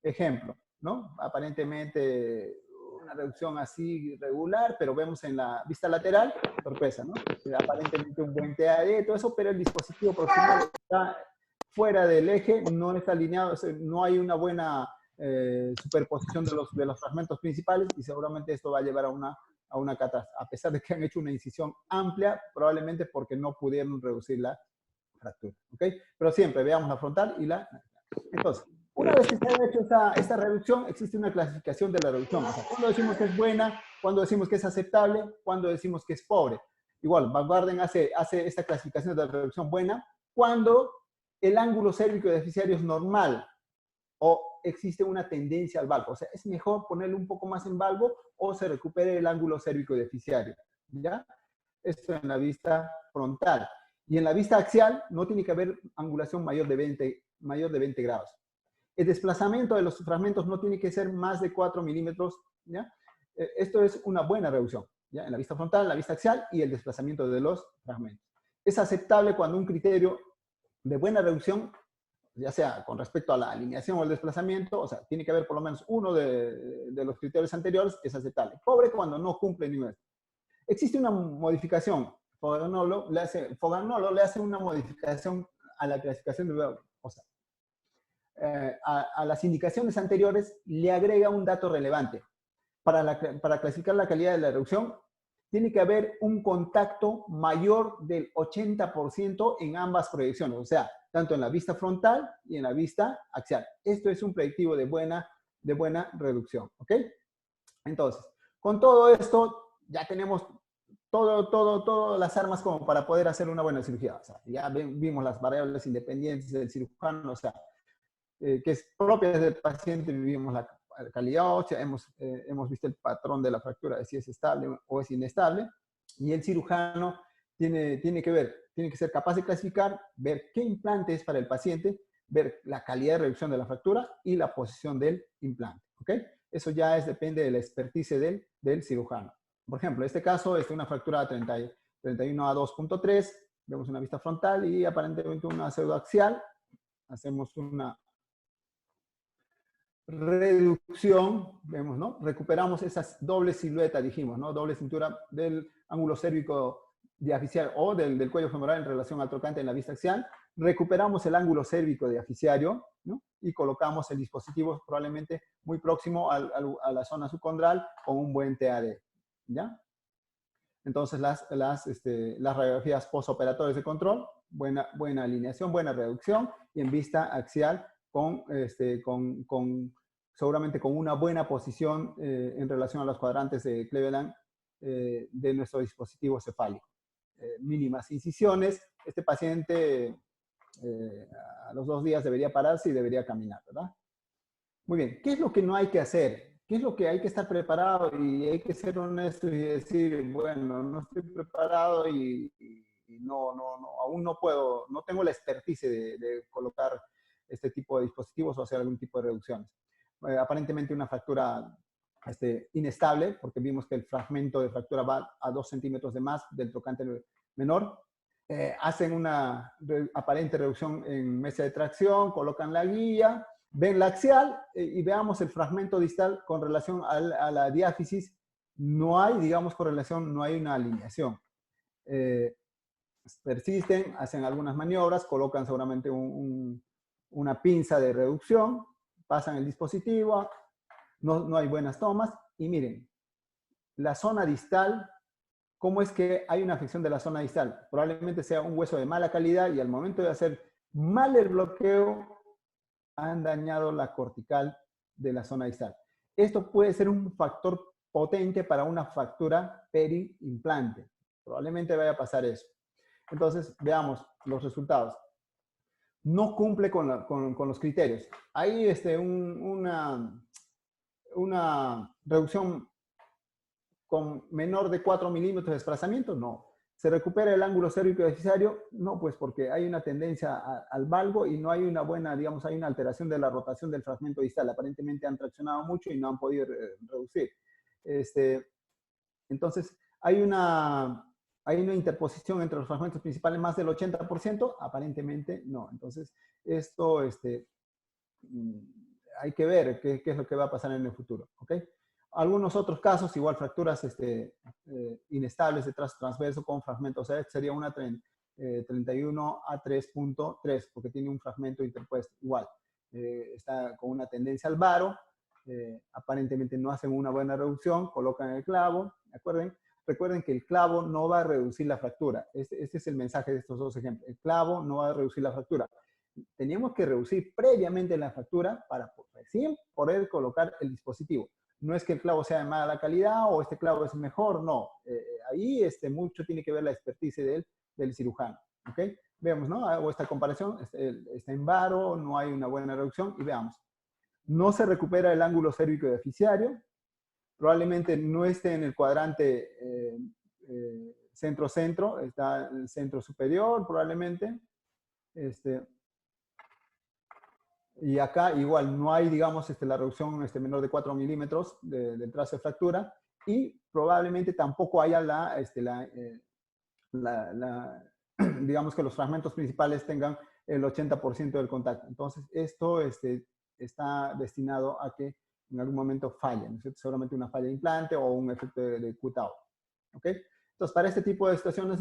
Ejemplo, ¿no? Aparentemente una reducción así regular, pero vemos en la vista lateral, sorpresa, ¿no? Aparentemente un buen TAD, todo eso, pero el dispositivo proximal está fuera del eje, no está alineado, no hay una buena superposición de los fragmentos principales y seguramente esto va a llevar a una catástrofe, a pesar de que han hecho una incisión amplia, probablemente porque no pudieron reducir la fractura, ¿ok? Pero siempre veamos la frontal y la... Entonces, Una vez que se ha hecho esta reducción, existe una clasificación de la reducción. O sea, cuando decimos que es buena, cuando decimos que es aceptable, cuando decimos que es pobre. Igual, Van hace esta clasificación de la reducción buena cuando el ángulo cérvico deficiario es normal o existe una tendencia al valgo. O sea, es mejor ponerle un poco más en valgo o se recupere el ángulo cérvico deficiario. ¿Ya? Esto en la vista frontal. Y en la vista axial no tiene que haber angulación mayor de 20 grados. El desplazamiento de los fragmentos no tiene que ser más de 4 milímetros. ¿Ya? Esto es una buena reducción. ¿Ya? En la vista frontal, en la vista axial y el desplazamiento de los fragmentos. Es aceptable cuando un criterio de buena reducción, ya sea con respecto a la alineación o el desplazamiento, o sea, tiene que haber por lo menos uno de los criterios anteriores, es aceptable. Pobre cuando no cumple ninguno. Existe una modificación. Fogagnolo le hace una modificación a la clasificación de, o sea, a las indicaciones anteriores le agrega un dato relevante. Para clasificar la calidad de la reducción, tiene que haber un contacto mayor del 80% en ambas proyecciones, o sea, tanto en la vista frontal y en la vista axial. Esto es un predictivo de buena reducción, ¿ok? Entonces, con todo esto, ya tenemos todas las armas como para poder hacer una buena cirugía. O sea, ya vimos las variables independientes del cirujano, o sea, que es propia del paciente, vivimos la calidad ósea, hemos visto el patrón de la fractura, de si es estable o es inestable, y el cirujano tiene que ser capaz de clasificar, ver qué implante es para el paciente, ver la calidad de reducción de la fractura y la posición del implante, ¿ok? Eso ya depende de la expertise del cirujano. Por ejemplo, en este caso es una fractura 31 a 2.3, vemos una vista frontal y aparentemente una pseudoaxial, hacemos una reducción, vemos, ¿no? Recuperamos esas doble silueta, dijimos, ¿no? Doble cintura del ángulo cérvico diaficial o del cuello femoral en relación al trocante en la vista axial. Recuperamos el ángulo cérvico diaficiario, ¿no? Y colocamos el dispositivo probablemente muy próximo a la zona subcondral con un buen TAD, ¿ya? Entonces, las radiografías posoperatorias de control, buena alineación, buena reducción, y en vista axial seguramente con una buena posición en relación a los cuadrantes de Cleveland de nuestro dispositivo cefálico. Mínimas incisiones. Este paciente a los 2 días debería pararse y debería caminar, ¿verdad? Muy bien. ¿Qué es lo que no hay que hacer? ¿Qué es lo que hay que estar preparado? Y hay que ser honesto y decir, bueno, no estoy preparado y aún no puedo, no tengo la expertise de colocar este tipo de dispositivos o hacer algún tipo de reducciones. Aparentemente una fractura inestable, porque vimos que el fragmento de fractura va a 2 centímetros de más del trocante menor. Hacen una aparente reducción en mesa de tracción, colocan la guía, ven la axial y veamos el fragmento distal con relación a la diáfisis. No hay, digamos, correlación, no hay una alineación. Persisten, hacen algunas maniobras, colocan seguramente una pinza de reducción, pasan el dispositivo, no hay buenas tomas, y miren, la zona distal, ¿cómo es que hay una afección de la zona distal? Probablemente sea un hueso de mala calidad y al momento de hacer mal el bloqueo, han dañado la cortical de la zona distal. Esto puede ser un factor potente para una fractura periimplante. Probablemente vaya a pasar eso. Entonces, veamos los resultados. No cumple con los criterios. Hay una reducción con menor de 4 milímetros de desplazamiento, no. ¿Se recupera el ángulo cérvico deficiario? No, pues porque hay una tendencia al valgo y no hay una buena, digamos, hay una alteración de la rotación del fragmento distal. Aparentemente han traccionado mucho y no han podido reducir. Entonces, hay una interposición entre los fragmentos principales más del 80%, aparentemente no. Entonces, esto hay que ver qué es lo que va a pasar en el futuro, ¿ok? Algunos otros casos, igual fracturas inestables de trazo transverso con fragmentos, o sea, sería una 31 a 3.3, porque tiene un fragmento interpuesto, igual. Está con una tendencia al varo, aparentemente no hacen una buena reducción, colocan el clavo, recuerden que el clavo no va a reducir la fractura. Este es el mensaje de estos dos ejemplos. El clavo no va a reducir la fractura. teníamos que reducir previamente la fractura para recién poder colocar el dispositivo. No es que el clavo sea de mala calidad o este clavo es mejor, no. Ahí mucho tiene que ver la expertise del cirujano. ¿Ok? Veamos, ¿no? Hago esta comparación. Está en varo, no hay una buena reducción y veamos. No se recupera el ángulo cérvico deficiario. Probablemente no esté en el cuadrante centro-centro, está en el centro superior probablemente. Y acá igual no hay, digamos, la reducción menor de 4 milímetros del trazo de fractura y probablemente tampoco haya digamos que los fragmentos principales tengan el 80% del contacto. Entonces, esto está destinado a que en algún momento falle, ¿no es cierto? Seguramente una falla de implante o un efecto de cut-out. ¿Ok? Entonces, para este tipo de situaciones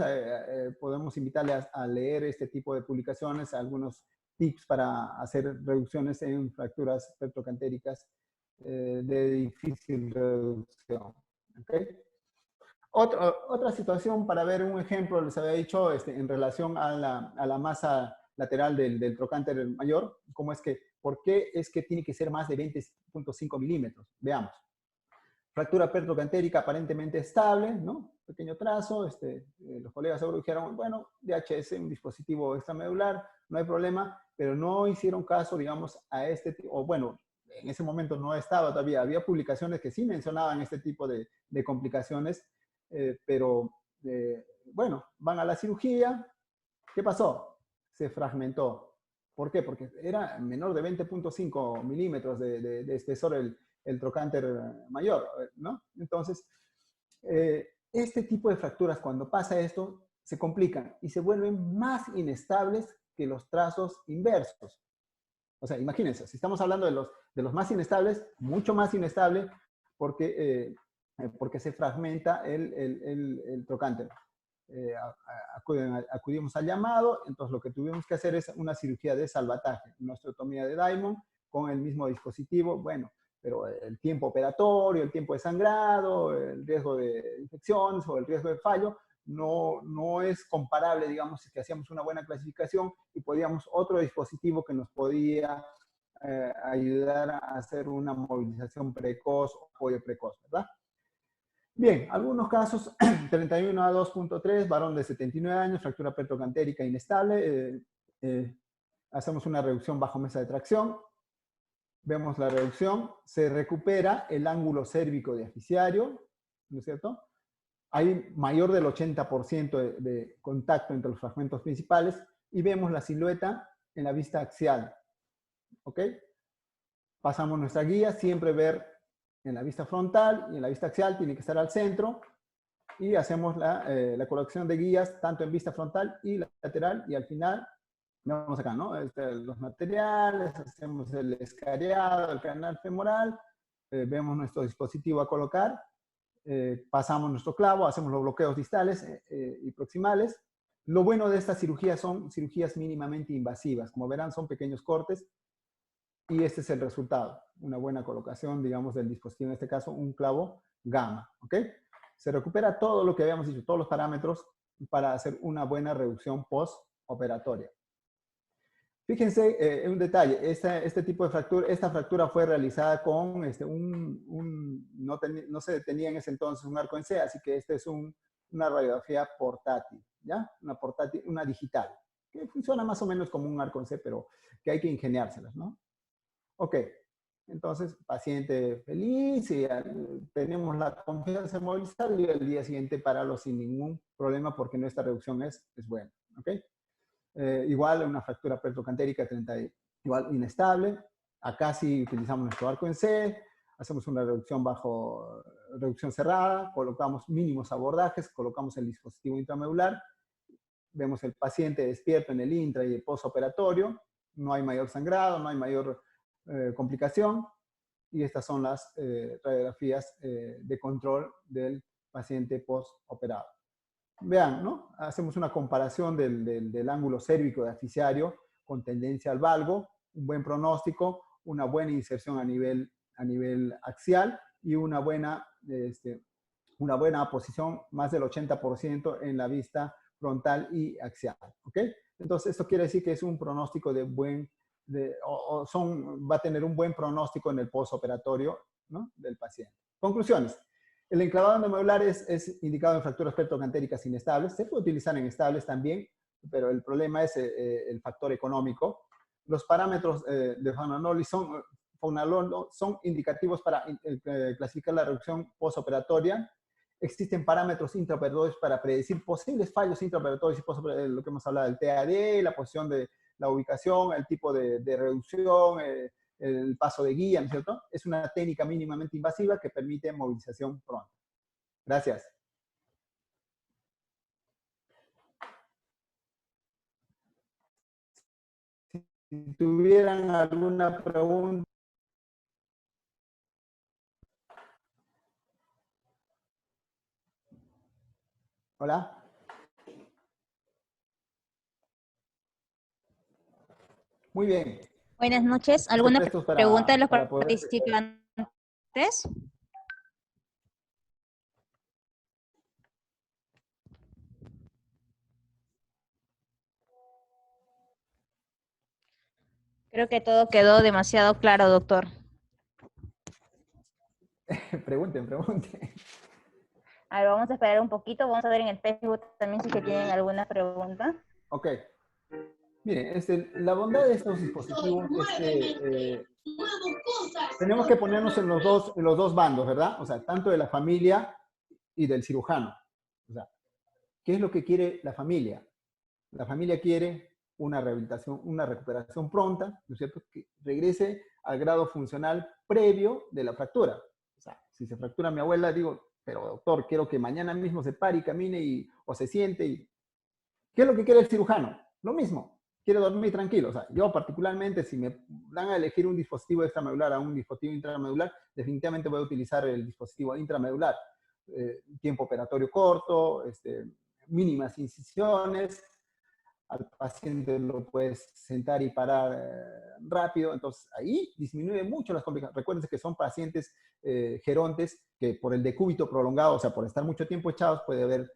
podemos invitarle a leer este tipo de publicaciones, algunos tips para hacer reducciones en fracturas petrocantéricas de difícil reducción. ¿Okay? Otra situación para ver un ejemplo, les había dicho, en relación a la masa lateral del trocánter mayor, ¿por qué es que tiene que ser más de 20.5 milímetros? Veamos. Fractura petrocantérica aparentemente estable, ¿no? Pequeño trazo, los colegas seguro dijeron, bueno, DHS, un dispositivo extramedular, no hay problema, pero no hicieron caso, digamos, a o bueno, en ese momento no estaba todavía, había publicaciones que sí mencionaban este tipo de complicaciones, pero bueno, van a la cirugía, ¿qué pasó? Se fragmentó. ¿Por qué? Porque era menor de 20.5 milímetros de espesor el trocánter mayor, ¿no? Entonces, este tipo de fracturas, cuando pasa esto, se complican y se vuelven más inestables que los trazos inversos. O sea, imagínense, si estamos hablando de los más inestables, mucho más inestable porque se fragmenta el trocánter. Acudimos al llamado, entonces lo que tuvimos que hacer es una cirugía de salvataje, una osteotomía de Diamond con el mismo dispositivo, bueno, pero el tiempo operatorio, el tiempo de sangrado, el riesgo de infecciones o el riesgo de fallo, no es comparable, digamos, si que hacíamos una buena clasificación y podíamos otro dispositivo que nos podía ayudar a hacer una movilización precoz o apoyo precoz, ¿verdad? Bien, algunos casos, 31A2.3, varón de 79 años, fractura petrocantérica inestable, hacemos una reducción bajo mesa de tracción, vemos la reducción, se recupera el ángulo cérvico deficiario, ¿no es cierto? Hay mayor del 80% de contacto entre los fragmentos principales y vemos la silueta en la vista axial, ¿ok? Pasamos nuestra guía, siempre ver en la vista frontal y en la vista axial, tiene que estar al centro, y hacemos la colocación de guías tanto en vista frontal y lateral, y al final vamos acá, ¿no? Los materiales, hacemos el escariado, el canal femoral, vemos nuestro dispositivo a colocar, pasamos nuestro clavo, hacemos los bloqueos distales y proximales. Lo bueno de estas cirugías son cirugías mínimamente invasivas. Como verán, son pequeños cortes y este es el resultado. Una buena colocación, digamos, del dispositivo, en este caso, un clavo gamma, ¿ok? Se recupera todo lo que habíamos dicho, todos los parámetros para hacer una buena reducción postoperatoria. Fíjense un detalle, este tipo de fractura, esta fractura fue realizada con no se tenía en ese entonces un arco en C, así que esta es una radiografía portátil, ¿ya? Una digital, que funciona más o menos como un arco en C, pero que hay que ingeniárselas, ¿no? Ok, entonces paciente feliz y tenemos la confianza en movilizar y el día siguiente pararlo sin ningún problema porque nuestra reducción es buena, ¿ok? Igual una fractura petrocantérica igual inestable. Acá sí utilizamos nuestro arco en C, hacemos una reducción cerrada, colocamos mínimos abordajes, colocamos el dispositivo intramedular, vemos el paciente despierto en el intra y el postoperatorio, no hay mayor sangrado, no hay mayor complicación, y estas son las radiografías de control del paciente postoperado. Vean, ¿no? Hacemos una comparación del ángulo cérvico deficiario con tendencia al valgo, un buen pronóstico, una buena inserción a nivel axial y una buena posición, más del 80% en la vista frontal y axial, ¿ok? Entonces, esto quiere decir que es un pronóstico de buen, va a tener un buen pronóstico en el postoperatorio, ¿no?, del paciente. Conclusiones. El enclavado endomedular es indicado en fracturas petrocantéricas inestables. Se puede utilizar en estables también, pero el problema es el factor económico. Los parámetros de Faunanolol son indicativos para clasificar la reducción postoperatoria. Existen parámetros intraoperatorios para predecir posibles fallos intraoperatorios y postoperatorios, lo que hemos hablado del TAD, la posición de la ubicación, el tipo de reducción, el paso de guía, ¿no es cierto? Es una técnica mínimamente invasiva que permite movilización pronta. Gracias. Si tuvieran alguna pregunta. Hola. Muy bien. Buenas noches. ¿Alguna pregunta de los participantes? Creo que todo quedó demasiado claro, doctor. Pregunten. A ver, vamos a esperar un poquito. Vamos a ver en el Facebook también si que tienen alguna pregunta. Ok. Miren, la bondad de estos dispositivos es que tenemos que ponernos en los dos bandos, ¿verdad? O sea, tanto de la familia y del cirujano. O sea, ¿qué es lo que quiere la familia? La familia quiere una rehabilitación, una recuperación pronta, ¿no es cierto?, que regrese al grado funcional previo de la fractura. O sea, si se fractura mi abuela, digo, pero doctor, quiero que mañana mismo se pare y camine o se siente. ¿Qué es lo que quiere el cirujano? Lo mismo, quiere dormir tranquilo. O sea, yo particularmente, si me dan a elegir un dispositivo extramedular a un dispositivo intramedular, definitivamente voy a utilizar el dispositivo intramedular. Tiempo operatorio corto, mínimas incisiones, al paciente lo puedes sentar y parar rápido, entonces ahí disminuye mucho las complicaciones. Recuérdense que son pacientes gerontes que por el decúbito prolongado, o sea, por estar mucho tiempo echados, puede haber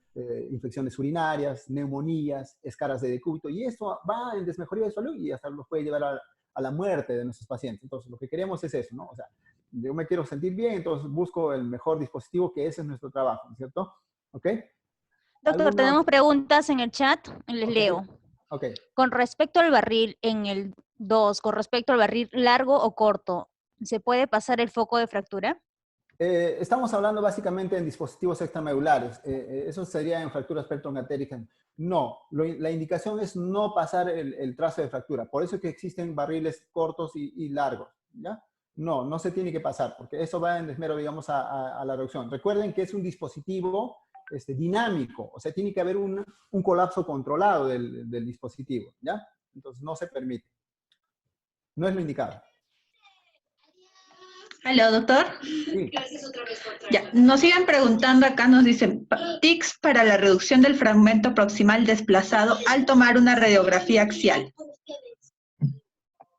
infecciones urinarias, neumonías, escaras de decúbito, y esto va en desmejoría de salud y hasta los puede llevar a la muerte de nuestros pacientes. Entonces, lo que queremos es eso, ¿no? O sea, yo me quiero sentir bien, entonces busco el mejor dispositivo, que ese es nuestro trabajo, ¿no es cierto? ¿Ok? Doctor, tenemos preguntas en el chat, les leo. Ok. Con respecto al barril en el 2, con respecto al barril largo o corto, ¿se puede pasar el foco de fractura? Estamos hablando básicamente en dispositivos extramedulares. Eso sería en fracturas petrocantéricas. No, la indicación es no pasar el trazo de fractura. Por eso es que existen barriles cortos y largos, ¿ya? No se tiene que pasar, porque eso va en desmero, digamos, a la reducción. Recuerden que es un dispositivo dinámico, o sea, tiene que haber un colapso controlado del dispositivo, ¿ya? Entonces no se permite. No es lo indicado. Aló, doctor. Sí. Gracias otra vez por Ya, nos siguen preguntando acá, nos dicen, tics para la reducción del fragmento proximal desplazado al tomar una radiografía axial.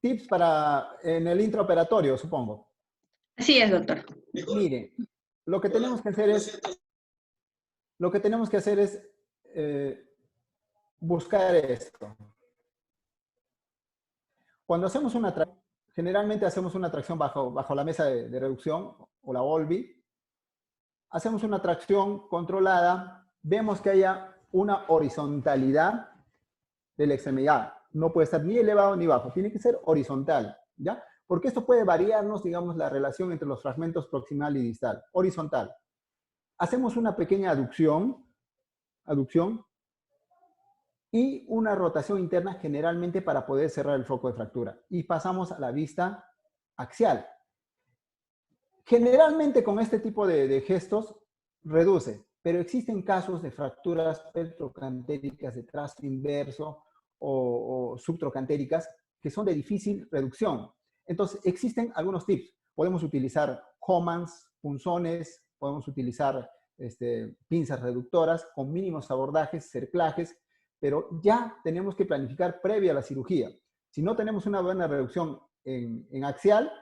Tips en el intraoperatorio, supongo. Así es, doctor. Mire, lo que tenemos que hacer es buscar esto. Cuando hacemos una tracción, generalmente hacemos una tracción bajo la mesa de reducción o la OLBI. Hacemos una tracción controlada, vemos que haya una horizontalidad de la extremidad. No puede estar ni elevado ni bajo, tiene que ser horizontal, ¿ya? Porque esto puede variarnos, digamos, la relación entre los fragmentos proximal y distal. Horizontal. Hacemos una pequeña aducción y una rotación interna generalmente para poder cerrar el foco de fractura. Y pasamos a la vista axial. Generalmente con este tipo de gestos reduce, pero existen casos de fracturas petrocantéricas de trazo inverso o subtrocantéricas que son de difícil reducción. Entonces existen algunos tips. Podemos utilizar Homans, punzones, podemos utilizar pinzas reductoras con mínimos abordajes, cerclajes, pero ya tenemos que planificar previa a la cirugía. Si no tenemos una buena reducción en axial,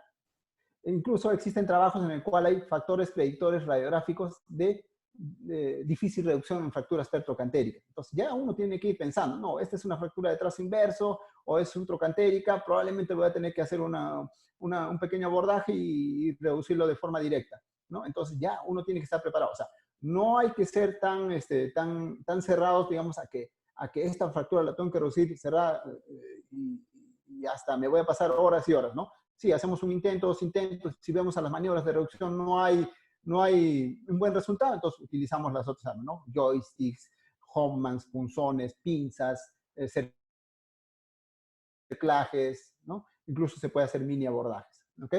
incluso existen trabajos en el cual hay factores predictores radiográficos de difícil reducción en fracturas pertrocantéricas. Entonces ya uno tiene que ir pensando, no, esta es una fractura de trazo inverso o es un trocantérica, probablemente voy a tener que hacer un pequeño abordaje y reducirlo de forma directa, ¿no? Entonces ya uno tiene que estar preparado. O sea, no hay que ser tan cerrados, digamos, a que esta fractura la tengo que reducir cerrada y hasta me voy a pasar horas y horas, ¿no? Sí, hacemos un intento, 2 intentos, si vemos a las maniobras de reducción no hay un buen resultado, entonces utilizamos las otras armas, ¿no? Joysticks, Hoffmans, punzones, pinzas, cerclajes, ¿no? Incluso se puede hacer mini abordajes, ¿ok?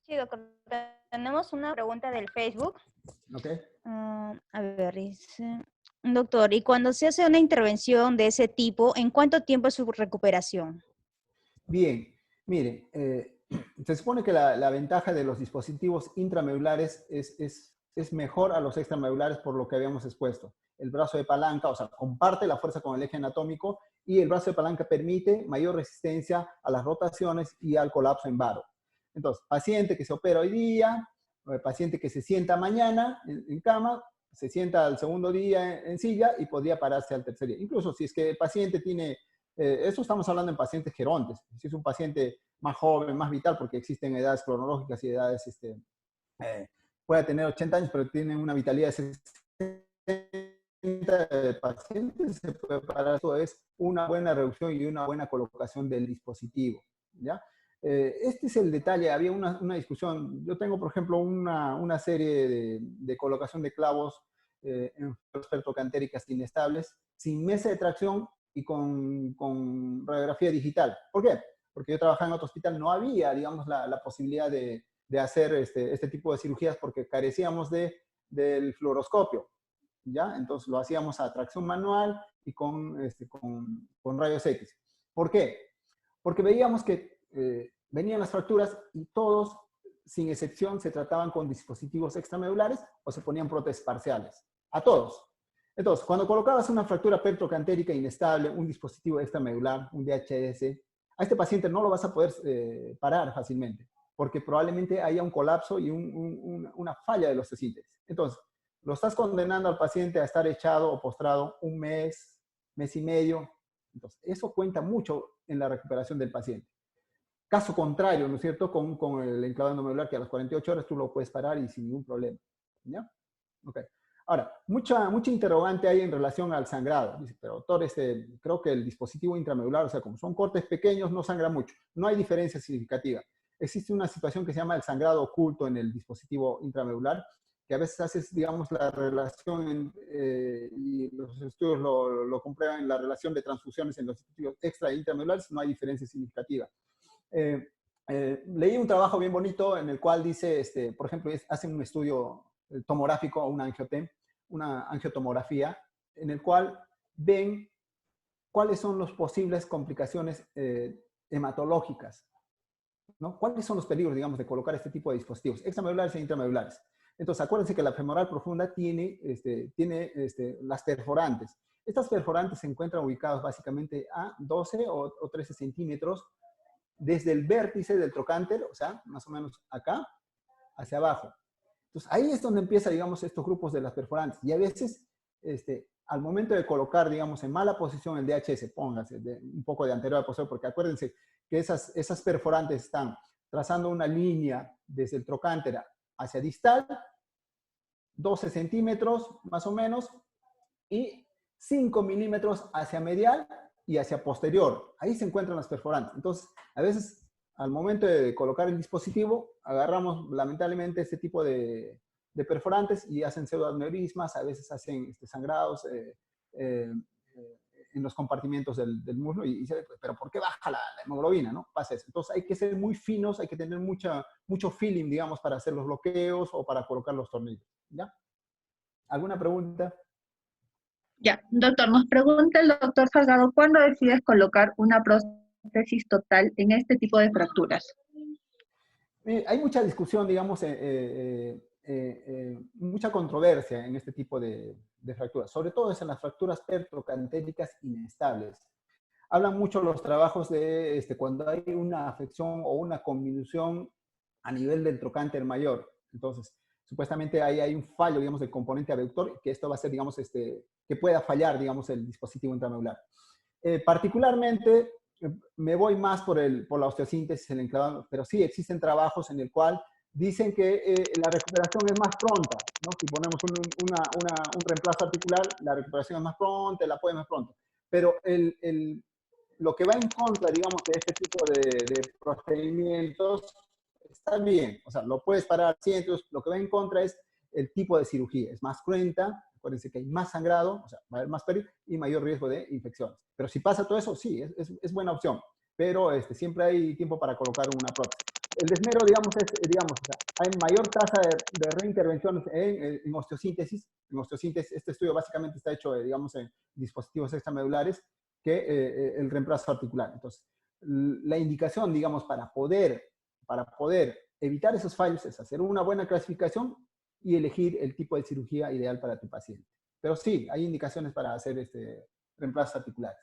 Sí, doctor. Tenemos una pregunta del Facebook. ¿Ok? A ver, dice... Doctor, y cuando se hace una intervención de ese tipo, ¿en cuánto tiempo es su recuperación? Bien, mire, se supone que la ventaja de los dispositivos intramedulares es mejor a los extramedulares por lo que habíamos expuesto. El brazo de palanca, o sea, comparte la fuerza con el eje anatómico y el brazo de palanca permite mayor resistencia a las rotaciones y al colapso en varo. Entonces, paciente que se opera hoy día, paciente que se sienta mañana en cama, se sienta al segundo día en silla y podría pararse al tercer día. Incluso si es que el paciente tiene... eso estamos hablando en pacientes gerontes. Si es un paciente más joven, más vital, porque existen edades cronológicas y edades, puede tener 80 años, pero tiene una vitalidad de 60 pacientes, se puede parar. Eso es una buena reducción y una buena colocación del dispositivo, ¿ya? Este es el detalle. Había una discusión. Yo tengo, por ejemplo, una serie de colocación de clavos en pertrocantéricas inestables, sin mesa de tracción y con radiografía digital. ¿Por qué? Porque yo trabajaba en otro hospital, no había, digamos, la posibilidad de hacer este tipo de cirugías porque carecíamos del fluoroscopio, ¿ya? Entonces lo hacíamos a tracción manual y con rayos X. ¿Por qué? Porque veíamos que venían las fracturas y todos, sin excepción, se trataban con dispositivos extramedulares o se ponían prótesis parciales. A todos. Entonces, cuando colocabas una fractura pertrocantérica inestable, un dispositivo extramedular, un DHS, a este paciente no lo vas a poder parar fácilmente, porque probablemente haya un colapso y una falla de los esfínteres. Entonces, lo estás condenando al paciente a estar echado o postrado un mes, mes y medio. Entonces, eso cuenta mucho en la recuperación del paciente. Caso contrario, ¿no es cierto? Con el enclavado endomedular, que a las 48 horas tú lo puedes parar y sin ningún problema. ¿Ya? Ok. Ahora, mucha interrogante hay en relación al sangrado. Dice, pero doctor, creo que el dispositivo intramedular, o sea, como son cortes pequeños, no sangra mucho. No hay diferencia significativa. Existe una situación que se llama el sangrado oculto en el dispositivo intramedular, que a veces haces, digamos, la relación, y los estudios lo comprueban, en la relación de transfusiones en los dispositivos extra e intramedulares, no hay diferencia significativa. Leí un trabajo bien bonito en el cual dice, por ejemplo, hacen un estudio tomográfico, una angiotomografía, en el cual ven cuáles son las posibles complicaciones hematológicas, ¿no? ¿Cuáles son los peligros, digamos, de colocar este tipo de dispositivos, extramedulares e intramedulares? Entonces, acuérdense que la femoral profunda tiene las perforantes. Estas perforantes se encuentran ubicadas básicamente a 12 o 13 centímetros desde el vértice del trocánter, o sea, más o menos acá, hacia abajo. Entonces, ahí es donde empieza, digamos, estos grupos de las perforantes. Y a veces, al momento de colocar, digamos, en mala posición el DHS, póngase un poco de anterior a posterior, porque acuérdense que esas perforantes están trazando una línea desde el trocánter hacia distal, 12 centímetros más o menos, y 5 milímetros hacia medial y hacia posterior. Ahí se encuentran las perforantes. Entonces, a veces, al momento de colocar el dispositivo, agarramos lamentablemente este tipo de perforantes y hacen pseudoaneurismas, a veces hacen sangrados en los compartimentos del muslo y dice, pero ¿por qué baja la hemoglobina? ¿No? Pasa eso. Entonces hay que ser muy finos, hay que tener mucho feeling, digamos, para hacer los bloqueos o para colocar los tornillos. ¿Ya? ¿Alguna pregunta? Ya, doctor, nos pregunta el doctor Salgado, ¿cuándo decides colocar una prótesis total en este tipo de fracturas? Hay mucha discusión, digamos, mucha controversia en este tipo de fracturas, sobre todo es en las fracturas pertrocantéricas inestables. Hablan mucho los trabajos de cuando hay una afección o una conminución a nivel del trocánter mayor. Entonces, supuestamente ahí hay un fallo, digamos, del componente abductor, que esto va a ser, digamos, que pueda fallar, digamos, el dispositivo intramedular. Particularmente, me voy más por la osteosíntesis, el enclavado, pero sí existen trabajos en el cual dicen que la recuperación es más pronta, ¿no? Si ponemos un reemplazo articular, la recuperación es más pronta, el apoyo es más pronto. Pero lo que va en contra, digamos, de este tipo de procedimientos está bien. O sea, lo puedes parar así, entonces lo que va en contra es el tipo de cirugía. Es más cruenta, acuérdense que hay más sangrado, o sea, va a haber más pérdida y mayor riesgo de infecciones. Pero si pasa todo eso, sí, es buena opción. Pero siempre hay tiempo para colocar una prótesis. El desmero, digamos, o sea, hay mayor tasa de reintervenciones en osteosíntesis. En osteosíntesis, este estudio básicamente está hecho, digamos, en dispositivos extramedulares que el reemplazo articular. Entonces, la indicación, digamos, para poder evitar esos fallos es hacer una buena clasificación y elegir el tipo de cirugía ideal para tu paciente. Pero sí, hay indicaciones para hacer reemplazos articulares.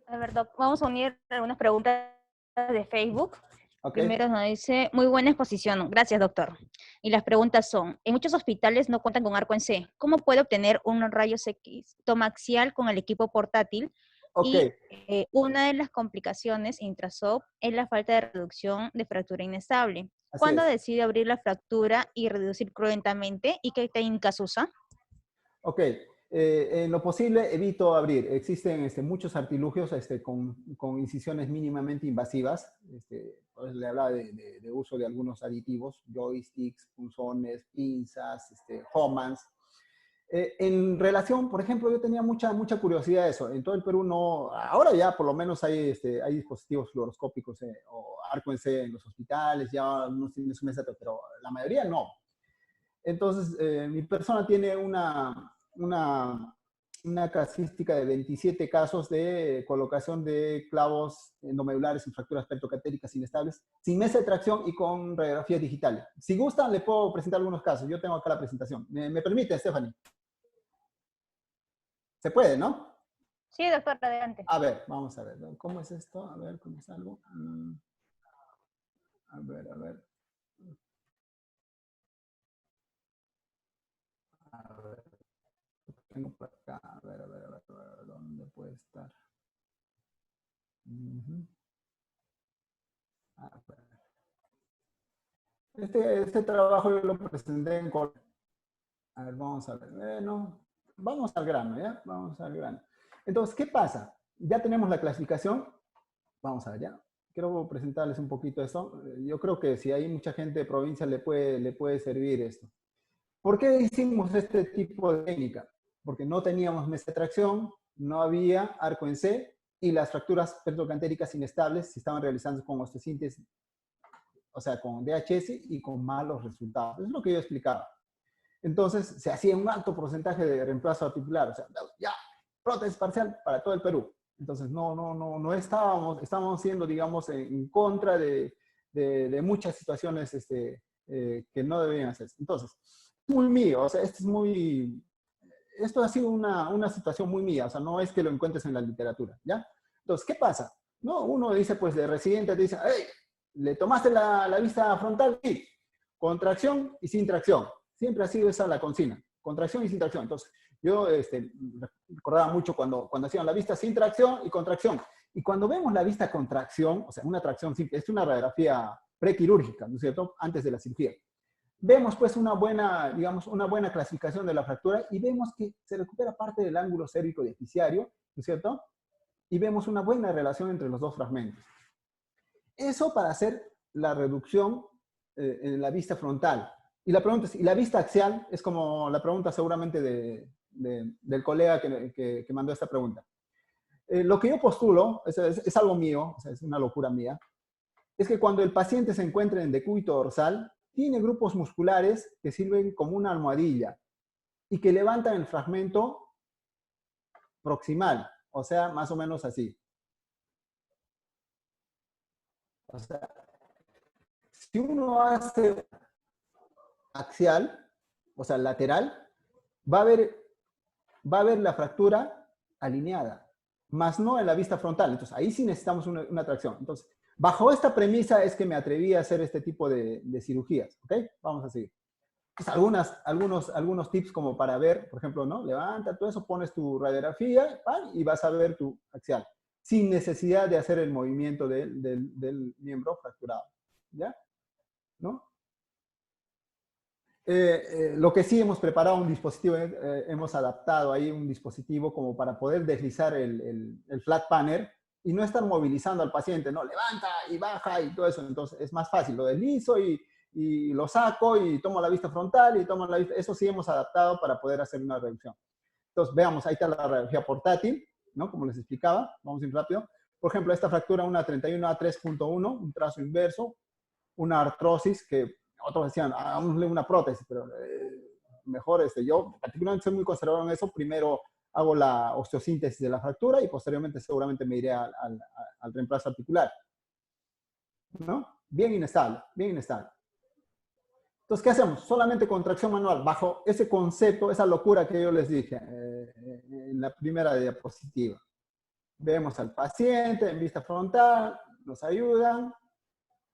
A ver, Doc, vamos a unir algunas preguntas de Facebook. Okay. Primero nos dice, muy buena exposición. Gracias, doctor. Y las preguntas son, en muchos hospitales no cuentan con arco en C. ¿Cómo puede obtener un rayos X tomaxial con el equipo portátil? Okay. Y una de las complicaciones intrasop es la falta de reducción de fractura inestable. ¿Cuándo decide abrir la fractura y reducir cruentamente? ¿Y qué técnicas usa? Ok. En lo posible evito abrir. Existen muchos artilugios con incisiones mínimamente invasivas. Por eso le hablaba de uso de algunos aditivos, joysticks, punzones, pinzas, Homans. En relación, por ejemplo, yo tenía mucha curiosidad de eso. En todo el Perú no, ahora ya por lo menos hay dispositivos fluoroscópicos o arco en C en los hospitales, ya no tienen su mesa, pero la mayoría no. Entonces, mi persona tiene una casística de 27 casos de colocación de clavos endomedulares en fracturas pertocatéricas inestables, sin mesa de tracción y con radiografías digitales. Si gustan, le puedo presentar algunos casos. Yo tengo acá la presentación. ¿Me permite, Stephanie? ¿Se puede, no? Sí, doctor, adelante. A ver, vamos a ver. ¿Cómo es esto? A ver, ¿cómo es algo? A ver. A ver, tengo por acá. A ver, ¿dónde puede estar? A ver. Este trabajo yo lo presenté en Colombia. A ver, vamos a ver. No, vamos al grano, ¿ya? Vamos al grano. Entonces, ¿qué pasa? Ya tenemos la clasificación. Vamos a ver, ¿ya? Quiero presentarles un poquito esto. Yo creo que si hay mucha gente de provincia le puede servir esto. ¿Por qué hicimos este tipo de técnica? Porque no teníamos mesa de tracción, no había arco en C y las fracturas pertocantéricas inestables se estaban realizando con osteosíntesis, o sea, con DHS y con malos resultados. Es lo que yo explicaba. Entonces, se hacía un alto porcentaje de reemplazo articular. O sea, ya, prótesis parcial para todo el Perú. Entonces, no estábamos siendo, digamos, en contra de muchas situaciones que no debían hacerse. Entonces, muy mío, o sea, esto ha sido una situación muy mía, o sea, no es que lo encuentres en la literatura, ¿ya? Entonces, ¿qué pasa? No, uno dice, pues, de residente, te dice, hey, ¿le tomaste la vista frontal? Sí. Contracción y sin tracción. Siempre ha sido esa la consigna. Contracción y sin tracción. Entonces, yo recordaba mucho cuando hacían la vista sin tracción y contracción. Y cuando vemos la vista con tracción, o sea, una tracción simple, es una radiografía prequirúrgica, ¿no es cierto? Antes de la cirugía. Vemos, pues, una buena clasificación de la fractura y vemos que se recupera parte del ángulo cérvico deficiario, ¿no es cierto? Y vemos una buena relación entre los dos fragmentos. Eso para hacer la reducción en la vista frontal. Y la pregunta es, ¿y la vista axial? Es como la pregunta seguramente del colega que mandó esta pregunta. Lo que yo postulo, es algo mío, o sea, es una locura mía, es que cuando el paciente se encuentra en decúbito dorsal, tiene grupos musculares que sirven como una almohadilla y que levantan el fragmento proximal, o sea, más o menos así. O sea, si uno hace axial, o sea, lateral, va a ver la fractura alineada, más no en la vista frontal. Entonces, ahí sí necesitamos una tracción. Entonces, Bajo esta premisa es que me atreví a hacer este tipo de cirugías, ¿ok? Vamos a seguir. Pues algunos tips como para ver, por ejemplo, ¿no? Levanta todo eso, pones tu radiografía y vas a ver tu axial, sin necesidad de hacer el movimiento del miembro fracturado, ¿ya? ¿No? Lo que sí hemos preparado un dispositivo, hemos adaptado ahí un dispositivo como para poder deslizar el flat panel y no estar movilizando al paciente, ¿no? Levanta y baja y todo eso. Entonces es más fácil, lo deslizo y lo saco y tomo la vista frontal y tomo la vista. Eso sí hemos adaptado para poder hacer una reducción. Entonces veamos, ahí está la radiografía portátil, ¿no? Como les explicaba, vamos a ir rápido. Por ejemplo, esta fractura, una 31A3.1, un trazo inverso, una artrosis que otros decían, hagámosle una prótesis, pero mejor yo particularmente soy muy conservador en eso. Primero hago la osteosíntesis de la fractura y posteriormente seguramente me iré al reemplazo articular. ¿No? Bien inestable, bien inestable. Entonces, ¿qué hacemos? Solamente contracción manual, bajo ese concepto, esa locura que yo les dije en la primera diapositiva. Vemos al paciente en vista frontal, nos ayudan,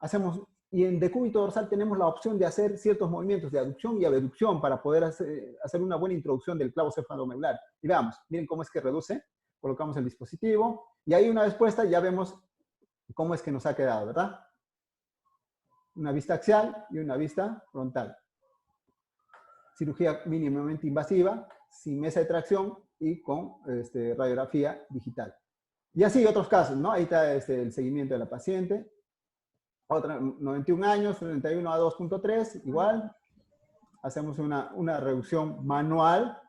hacemos. Y en decúbito dorsal tenemos la opción de hacer ciertos movimientos de aducción y abducción para poder hacer una buena introducción del clavo cefalomedular. Y veamos, miren cómo es que reduce. Colocamos el dispositivo y ahí una vez puesta ya vemos cómo es que nos ha quedado, ¿verdad? Una vista axial y una vista frontal. Cirugía mínimamente invasiva, sin mesa de tracción y con radiografía digital. Y así otros casos, ¿no? Ahí está el seguimiento de la paciente. Otra, 91 años, 31 a 2.3, igual. Hacemos una reducción manual.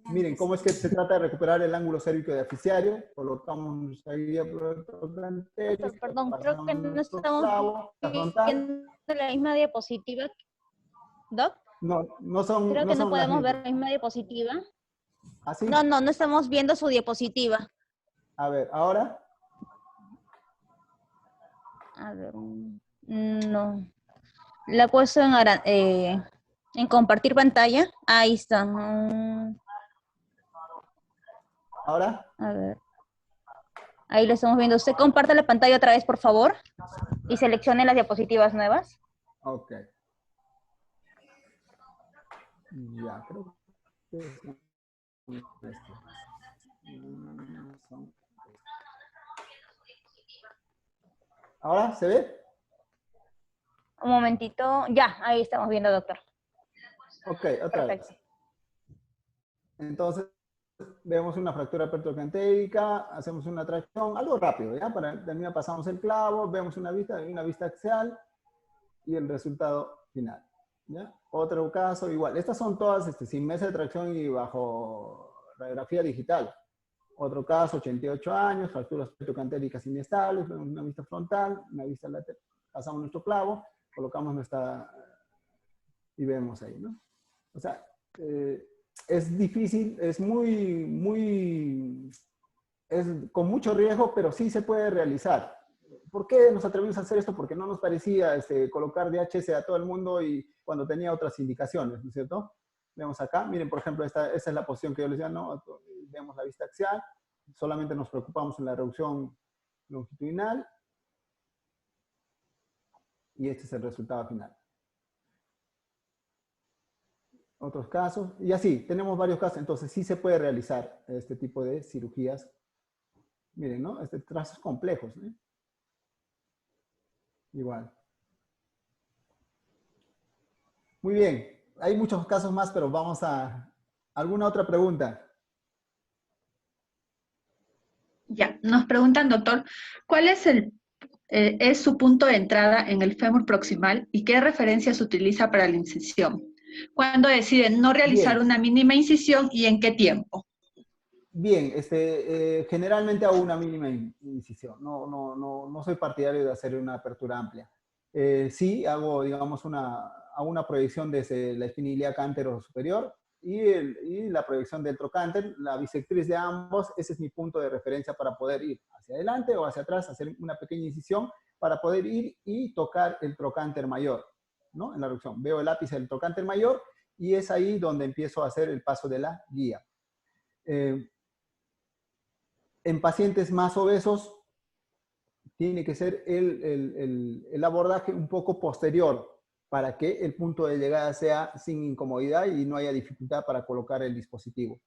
Miren cómo es que se trata de recuperar el ángulo cérvico diaficiario. Colocamos ahí el perdón, creo que no estamos viendo la misma diapositiva. ¿Doc? No son. Creo que no podemos ver la misma diapositiva. ¿Ah, sí? No estamos viendo su diapositiva. A ver, ¿ahora? A ver, no. La he puesto en compartir pantalla. Ahí está. ¿Ahora? A ver. Ahí lo estamos viendo. Usted comparte la pantalla otra vez, por favor. Y seleccione las diapositivas nuevas. Ok. Ya, creo que ¿ahora se ve? Un momentito. Ya, ahí estamos viendo, doctor. Ok, otra vez. Entonces, vemos una fractura pertrocantérica, hacemos una tracción, algo rápido, ¿ya? Para terminar, pasamos el clavo, vemos una vista axial y el resultado final, ¿ya? Otro caso, igual. Estas son todas sin mesa de tracción y bajo radiografía digital. Otro caso, 88 años, fracturas pertrocantéricas inestables, vemos una vista frontal, una vista lateral, pasamos nuestro clavo, colocamos nuestra... y vemos ahí, ¿no? O sea, es difícil, es con mucho riesgo, pero sí se puede realizar. ¿Por qué nos atrevimos a hacer esto? Porque no nos parecía colocar DHS a todo el mundo y cuando tenía otras indicaciones, ¿no es cierto? Vemos acá, miren, por ejemplo, esa es la posición que yo les decía, ¿no? Vemos la vista axial, solamente nos preocupamos en la reducción longitudinal y este es el resultado final. Otros casos, y así, tenemos varios casos, entonces sí se puede realizar este tipo de cirugías. Miren, ¿no? Trazos complejos, ¿eh? Igual. Muy bien, hay muchos casos más, pero vamos a... ¿Alguna otra pregunta? Ya, nos preguntan, doctor, ¿cuál es su punto de entrada en el fémur proximal y qué referencia se utiliza para la incisión? ¿Cuándo deciden no realizar una mínima incisión y en qué tiempo? Bien, generalmente hago una mínima incisión. No soy partidario de hacer una apertura amplia. Sí, hago, digamos, una proyección desde la espina ilíaca antero superior y la proyección del trocánter, la bisectriz de ambos. Ese es mi punto de referencia para poder ir hacia adelante o hacia atrás, hacer una pequeña incisión para poder ir y tocar el trocánter mayor, ¿no? En la reducción. Veo el ápice del trocánter mayor y es ahí donde empiezo a hacer el paso de la guía. En pacientes más obesos, tiene que ser el abordaje un poco posterior para que el punto de llegada sea sin incomodidad y no haya dificultad para colocar el dispositivo.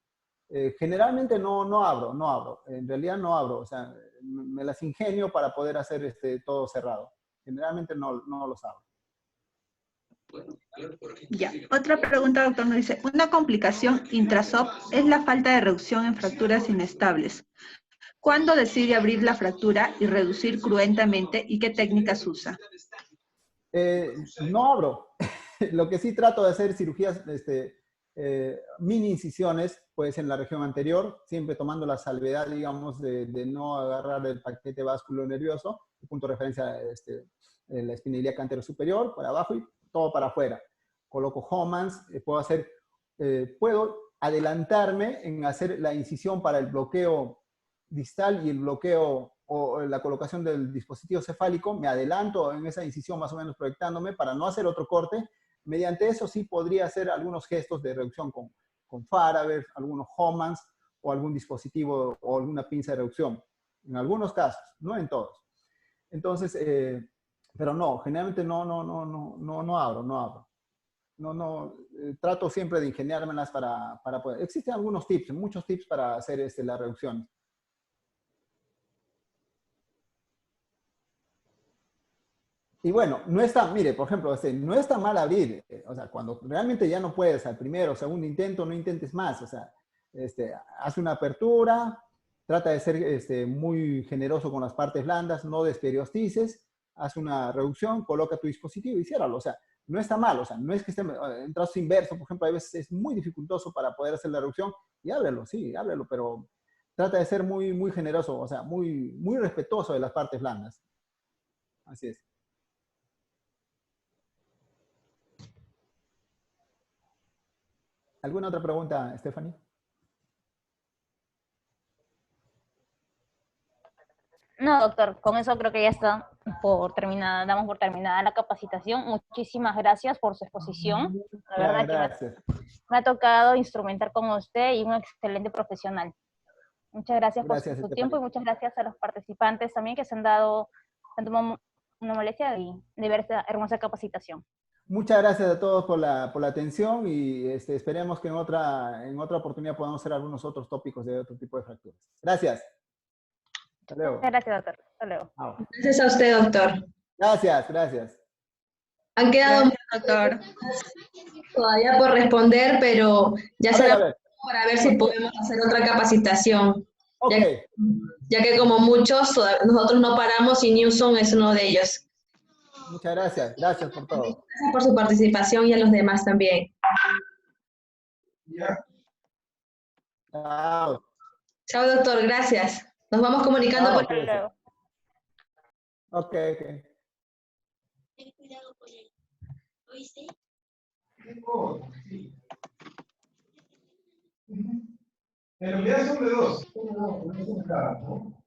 Generalmente no abro. En realidad no abro. O sea, me las ingenio para poder hacer todo cerrado. Generalmente no los abro. Ya, otra pregunta, doctor, nos dice, una complicación intrasop es la falta de reducción en fracturas inestables. ¿Cuándo decide abrir la fractura y reducir cruentamente y qué técnicas usa? No abro. Lo que sí trato de hacer cirugías, mini incisiones, pues en la región anterior, siempre tomando la salvedad, digamos, de no agarrar el paquete vasculo nervioso, el punto de referencia, la espina ilíaca anterior superior, para abajo y todo para afuera. Coloco Homans, puedo adelantarme en hacer la incisión para el bloqueo distal y el bloqueo o la colocación del dispositivo cefálico, me adelanto en esa incisión más o menos proyectándome para no hacer otro corte. Mediante eso sí podría hacer algunos gestos de reducción con Faraber, algunos Homans o algún dispositivo o alguna pinza de reducción. En algunos casos, no en todos. Entonces, pero no, generalmente no abro. Trato siempre de ingeniármelas para poder. Existen algunos tips, muchos tips para hacer la reducción. Y bueno, no está, mire, por ejemplo, no está mal abrir, o sea, cuando realmente ya no puedes al primero o segundo intento, no intentes más, o sea, haz una apertura, trata de ser muy generoso con las partes blandas, no desperiostices, haz una reducción, coloca tu dispositivo y ciérralo, o sea, no está mal, o sea, no es que esté en trazo inverso, por ejemplo, a veces es muy dificultoso para poder hacer la reducción, y ábrelo, sí, ábrelo, pero trata de ser muy generoso, o sea, muy respetuoso de las partes blandas. Así es. ¿Alguna otra pregunta, Stephanie? No, doctor, con eso creo que ya está por terminada, damos por terminada la capacitación. Muchísimas gracias por su exposición. La verdad Gracias. que me ha tocado instrumentar con usted y un excelente profesional. Muchas gracias por su tiempo y muchas gracias a los participantes también que se han dado una molestia de ver esta hermosa capacitación. Muchas gracias a todos por la atención y esperemos que en otra oportunidad podamos hacer algunos otros tópicos de otro tipo de fracturas. Gracias. Hasta luego. Gracias, doctor. Hasta luego. Gracias a usted, doctor. Gracias. Han quedado doctor, todavía por responder, pero ya será para ver si podemos hacer otra capacitación. Okay. Ya que como muchos, nosotros no paramos y Newsom es uno de ellos. Muchas gracias. Gracias por todo. Gracias por su participación y a los demás también. Chao. Chao, doctor. Gracias. Nos vamos comunicando por luego. Ok. Ten cuidado con él. ¿Oíste? En realidad son de dos. Uno de cada, ¿no?